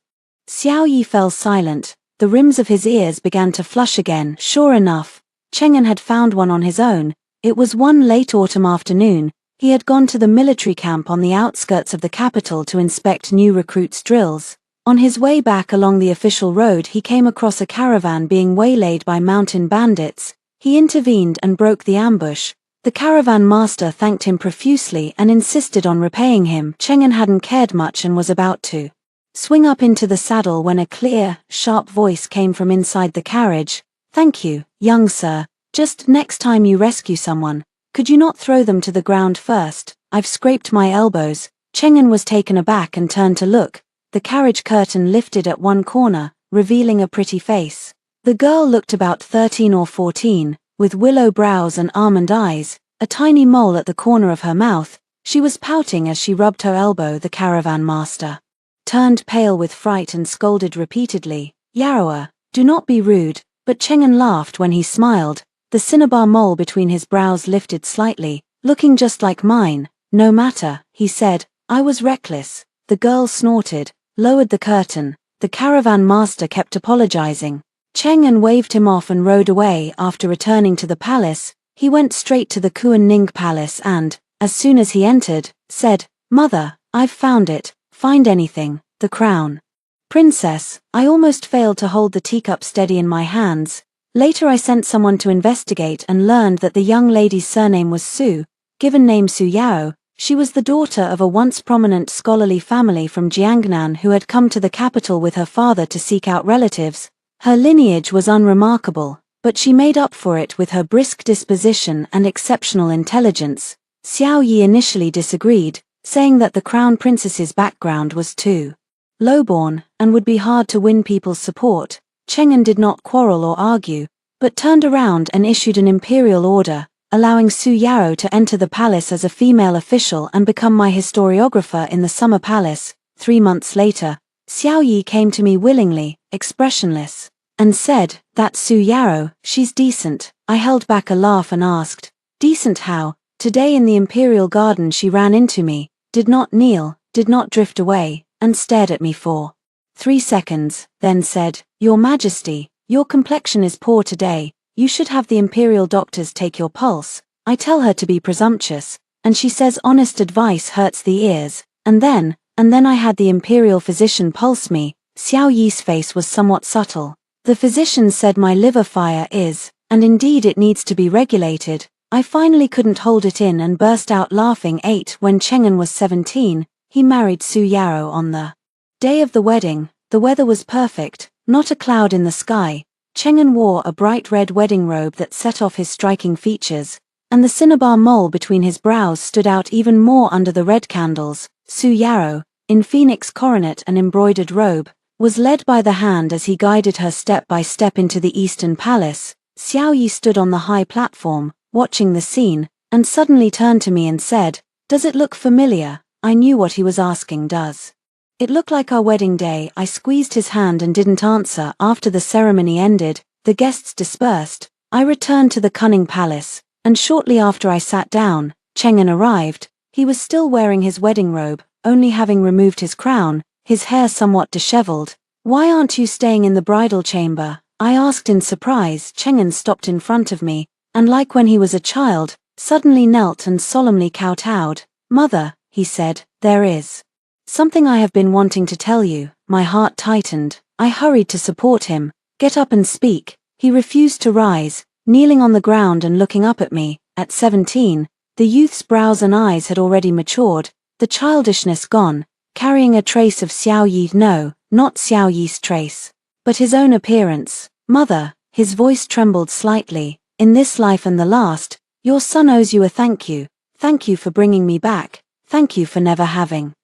Xiao Yi fell silent, the rims of his ears began to flush again. Sure enough, Chang'an had found one on his own. It was one late autumn afternoon. He had gone to the military camp on the outskirts of the capital to inspect new recruits' drills. On his way back along the official road he came across a caravan being waylaid by mountain bandits. He intervened and broke the ambush. The caravan master thanked him profusely and insisted on repaying him. Chang'an hadn't cared much and was about to swing up into the saddle when a clear, sharp voice came from inside the carriage. Thank you, young sir. Just next time you rescue someone, could you not throw them to the ground first? I've scraped my elbows. Chang'an was taken aback and turned to look. The carriage curtain lifted at one corner, revealing a pretty face. The girl looked about 13 or 14, with willow brows and almond eyes, a tiny mole at the corner of her mouth. She was pouting as she rubbed her elbow. The caravan master turned pale with fright and scolded repeatedly, Yaroa, do not be rude. But Chang'an laughed when he smiled. The cinnabar mole between his brows lifted slightly, looking just like mine. No matter, he said, I was reckless. The girl snorted, lowered the curtain. The caravan master kept apologizing. Chang'an waved him off and rode away. After returning to the palace, he went straight to the Kuan Ning palace and, as soon as he entered, said, Mother, I've found it. Find anything. The crown princess. I almost failed to hold the teacup steady in my hands. Later I sent someone to investigate and learned that the young lady's surname was Su, given name Su Yao. She was the daughter of a once prominent scholarly family from Jiangnan who had come to the capital with her father to seek out relatives. Her lineage was unremarkable, but she made up for it with her brisk disposition and exceptional intelligence. Xiao Yi initially disagreed, saying that the crown princess's background was too lowborn and would be hard to win people's support. Chang'an did not quarrel or argue, but turned around and issued an imperial order, allowing Su Yao to enter the palace as a female official and become my historiographer in the summer palace. 3 months later, Xiao Yi came to me willingly, expressionless, and said, that's Su Yao, she's decent. I held back a laugh and asked, decent how? Today in the imperial garden she ran into me, did not kneel, did not drift away, and stared at me for 3 seconds, then said, Your Majesty, your complexion is poor today, you should have the imperial doctors take your pulse. I tell her to be presumptuous, and she says honest advice hurts the ears, and then, and then I had the imperial physician pulse me. Xiao Yi's face was somewhat subtle. The physician said my liver fire is, and indeed it needs to be regulated. I finally couldn't hold it in and burst out laughing. 8. When Cheng'en was 17, he married Su Yarou on the day of the wedding. The weather was perfect, not a cloud in the sky. Cheng'en wore a bright red wedding robe that set off his striking features, and the cinnabar mole between his brows stood out even more under the red candles. Su Yarou, in phoenix coronet and embroidered robe, was led by the hand as he guided her step by step into the Eastern Palace. Xiao Yi stood on the high platform, watching the scene, and suddenly turned to me and said, "Does it look familiar?" I knew what he was asking. Does it look like our wedding day? I squeezed his hand and didn't answer. After the ceremony ended, the guests dispersed. I returned to the cunning palace, and shortly after I sat down, Cheng'en arrived. He was still wearing his wedding robe, only having removed his crown, his hair somewhat disheveled. "Why aren't you staying in the bridal chamber?" I asked in surprise. Cheng'en stopped in front of me, and like when he was a child, suddenly knelt and solemnly kowtowed. "Mother," he said, "there is something I have been wanting to tell you." My heart tightened. I hurried to support him. "Get up and speak." He refused to rise, kneeling on the ground and looking up at me. At 17, the youth's brows and eyes had already matured, the childishness gone, carrying a trace of Xiao Yi. No, not Xiao Yi's trace, but his own appearance. "Mother," his voice trembled slightly, "in this life and the last, your son owes you a thank you. Thank you for bringing me back. Thank you for never having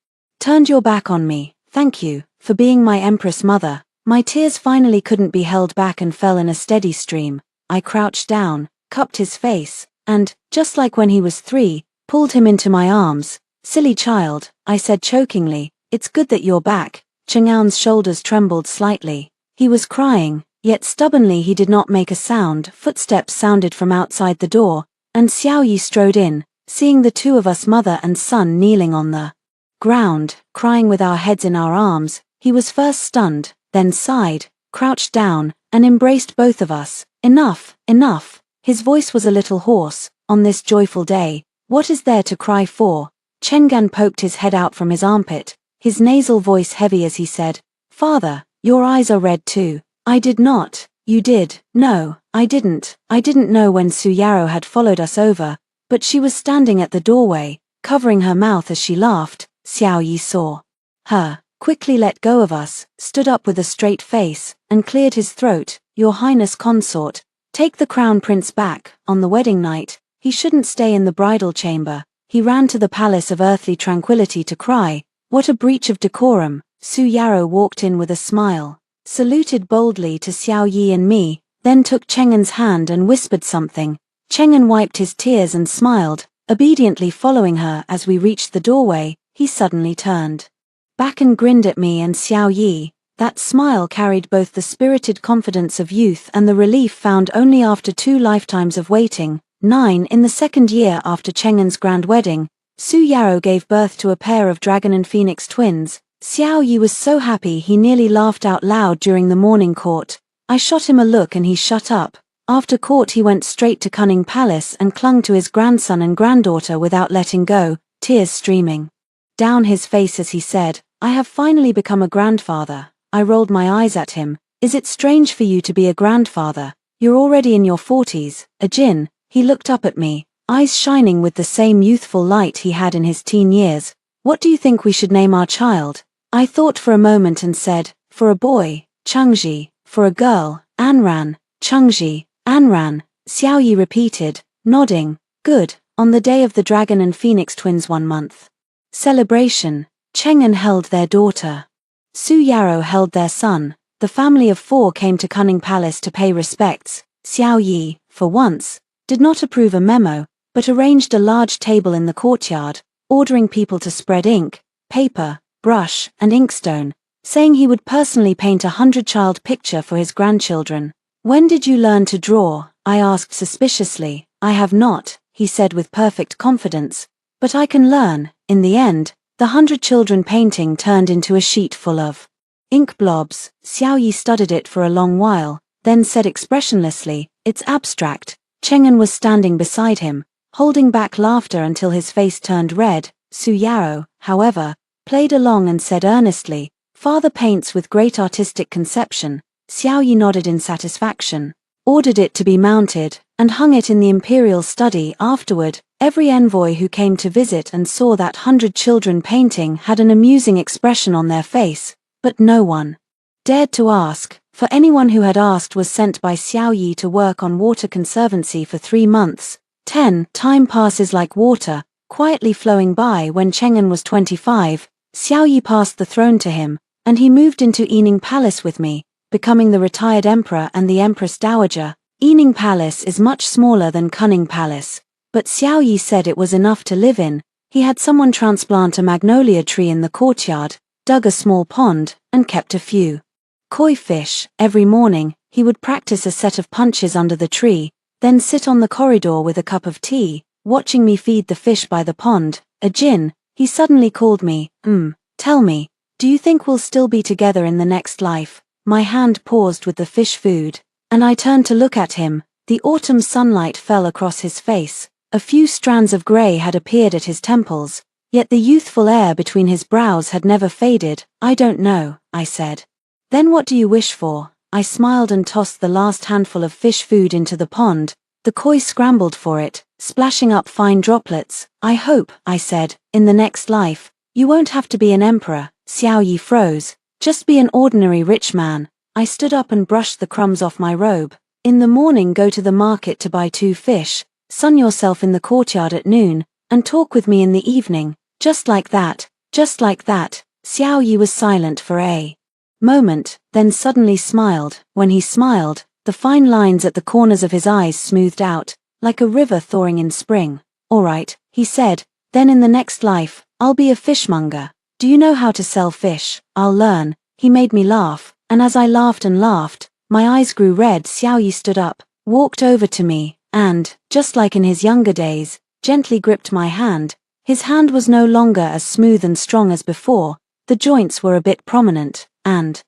turned your back on me. Thank you for being my empress mother." My tears finally couldn't be held back and fell in a steady stream. I crouched down, cupped his face, and, just like when he was 3, pulled him into my arms. "Silly child," I said chokingly, "it's good that you're back." Cheng'en's shoulders trembled slightly. He was crying, yet stubbornly he did not make a sound. Footsteps sounded from outside the door, and Xiao Yi strode in, seeing the two of us, mother and son, kneeling on the ground, crying with our heads in our arms. He was first stunned, then sighed, crouched down, and embraced both of us. "Enough, enough." His voice was a little hoarse. "On this joyful day, what is there to cry for?" Cheng'en poked his head out from his armpit, his nasal voice heavy as he said, "Father, your eyes are red too." "I did not." "You did." "No, I didn't." I didn't know when Su Yarou had followed us over, but she was standing at the doorway, covering her mouth as she laughed. Xiao Yi saw her, quickly let go of us, stood up with a straight face, and cleared his throat. "Your Highness consort, take the crown prince back. On the wedding night, he shouldn't stay in the bridal chamber. He ran to the palace of earthly tranquility to cry. What a breach of decorum." Su Yarou walked in with a smile, saluted boldly to Xiao Yi and me, then took Cheng'en's hand and whispered something. Cheng'en wiped his tears and smiled, obediently following her. As we reached the doorway, he suddenly turned back and grinned at me and Xiao Yi. That smile carried both the spirited confidence of youth and the relief found only after 2 lifetimes of waiting. 9. In the second year after Cheng'en's grand wedding, Su Yarou gave birth to a pair of dragon and phoenix twins. Xiao Yi was so happy he nearly laughed out loud during the morning court. I shot him a look and he shut up. After court he went straight to Cunning Palace and clung to his grandson and granddaughter without letting go, tears streaming down his face as he said, "I have finally become a grandfather." I rolled my eyes at him. "Is it strange for you to be a grandfather? You're already in your 40s, a Jin." He looked up at me, eyes shining with the same youthful light he had in his teen years. "What do you think we should name our child?" I thought for a moment and said, "For a boy, Changji; for a girl, Anran." "Changji, Anran," Xiao Yi repeated, nodding. "Good." On the day of the dragon and phoenix twins' 1-month celebration, Cheng'en held their daughter, Su Yarou held their son. The family of 4 came to Cunning Palace to pay respects. Xiao Yi, for once, did not approve a memo, but arranged a large table in the courtyard, ordering people to spread ink, paper, brush, and inkstone, saying he would personally paint a 100-child picture for his grandchildren. "When did you learn to draw?" I asked suspiciously. "I have not," he said with perfect confidence, "but I can learn." In the end, the 100 children painting turned into a sheet full of ink blobs. Xiao Yi studied it for a long while, then said expressionlessly, "It's abstract." Cheng'en was standing beside him, holding back laughter until his face turned red. Su Yarou, however, played along and said earnestly, "Father paints with great artistic conception." Xiao Yi nodded in satisfaction, ordered it to be mounted, and hung it in the imperial study. Afterward, every envoy who came to visit and saw that 100 children painting had an amusing expression on their face, but no one dared to ask, for anyone who had asked was sent by Xiao Yi to work on water conservancy for 3 months. Time passes like water, quietly flowing by. When Cheng'an was 25, Xiao Yi passed the throne to him, and he moved into Yining Palace with me, becoming the retired emperor and the empress dowager. Yining Palace is much smaller than Kunning Palace, but Xiao Yi said it was enough to live in. He had someone transplant a magnolia tree in the courtyard, dug a small pond, and kept a few koi fish. Every morning, he would practice a set of punches under the tree, then sit on the corridor with a cup of tea, watching me feed the fish by the pond. Jin, he suddenly called me. Tell me, do you think we'll still be together in the next life?" My hand paused with the fish food, and I turned to look at him. The autumn sunlight fell across his face. A few strands of grey had appeared at his temples, yet the youthful air between his brows had never faded. "I don't know," I said. "Then what do you wish for?" I smiled and tossed the last handful of fish food into the pond. The koi scrambled for it, splashing up fine droplets. "I hope," I said, "in the next life, you won't have to be an emperor." Xiao Yi froze. "Just be an ordinary rich man." I stood up and brushed the crumbs off my robe. "In the morning go to the market to buy 2 fish, sun yourself in the courtyard at noon, and talk with me in the evening." Just like that, just like that. Xiao Yi was silent for a moment, then suddenly smiled. When he smiled, the fine lines at the corners of his eyes smoothed out, like a river thawing in spring. "All right," he said, "then in the next life, I'll be a fishmonger. Do you know how to sell fish?" "I'll learn." He made me laugh, and as I laughed and laughed, my eyes grew red. Xiao Yi stood up, walked over to me, and, just like in his younger days, gently gripped my hand. His hand was no longer as smooth and strong as before. The joints were a bit prominent, and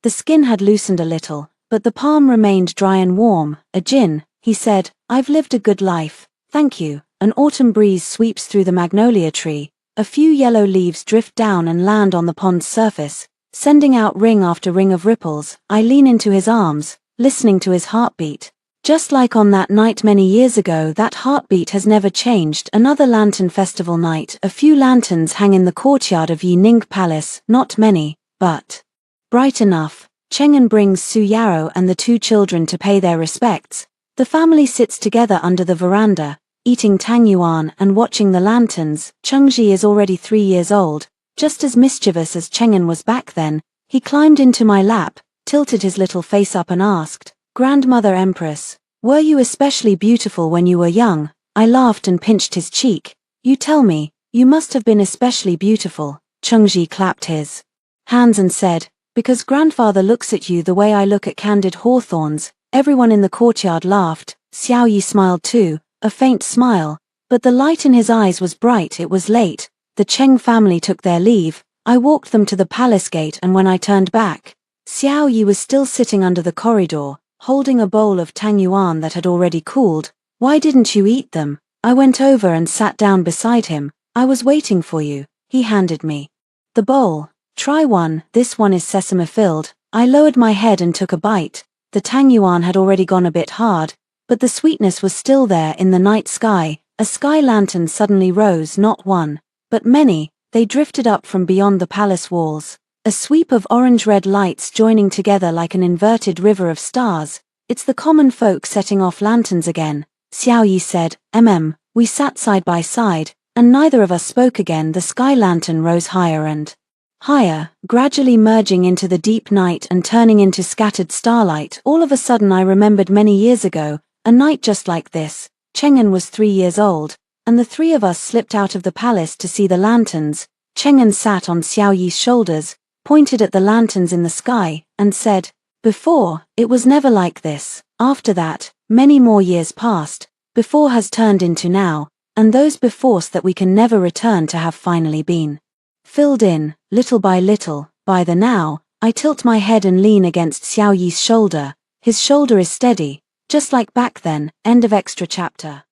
the skin had loosened a little, but the palm remained dry and warm. "Jin," he said, "I've lived a good life, thank you." An autumn breeze sweeps through the magnolia tree. A few yellow leaves drift down and land on the pond's surface, sending out ring after ring of ripples. I lean into his arms, listening to his heartbeat. Just like on that night many years ago, that heartbeat has never changed. Another lantern festival night. A few lanterns hang in the courtyard of Yining Palace, not many, but bright enough. Cheng'an brings Su Yarrow and the 2 children to pay their respects. The family sits together under the veranda, eating tang yuan and watching the lanterns. Chengji is already 3 years old, just as mischievous as Cheng'an was back then. He climbed into my lap, tilted his little face up and asked, "Grandmother Empress, were you especially beautiful when you were young?" I laughed and pinched his cheek. "You tell me, you must have been especially beautiful." Chengji clapped his hands and said, "Because grandfather looks at you the way I look at candied hawthorns." Everyone in the courtyard laughed. Xiao Yi smiled too, a faint smile, but the light in his eyes was bright. It was late. The Cheng family took their leave. I walked them to the palace gate, and when I turned back, Xiao Yi was still sitting under the corridor, holding a bowl of tang yuan that had already cooled. "Why didn't you eat them?" I went over and sat down beside him. "I was waiting for you." He handed me the bowl. "Try one, this one is sesame filled." I lowered my head and took a bite. The tang yuan had already gone a bit hard, but the sweetness was still there. In the night sky, a sky lantern suddenly rose, not one, but many. They drifted up from beyond the palace walls, a sweep of orange-red lights joining together like an inverted river of stars. "It's the common folk setting off lanterns again," Xiao Yi said. We sat side by side, and neither of us spoke again. The sky lantern rose higher and higher, gradually merging into the deep night and turning into scattered starlight. All of a sudden I remembered many years ago, a night just like this. Cheng'an was 3 years old, and the 3 of us slipped out of the palace to see the lanterns. Cheng'an sat on Xiao Yi's shoulders, pointed at the lanterns in the sky, and said, "Before, it was never like this." After that, many more years passed. Before has turned into now, and those befores that we can never return to have finally been filled in, little by little, by the now. I tilt my head and lean against Xiao Yi's shoulder. His shoulder is steady, just like back then. End of extra chapter.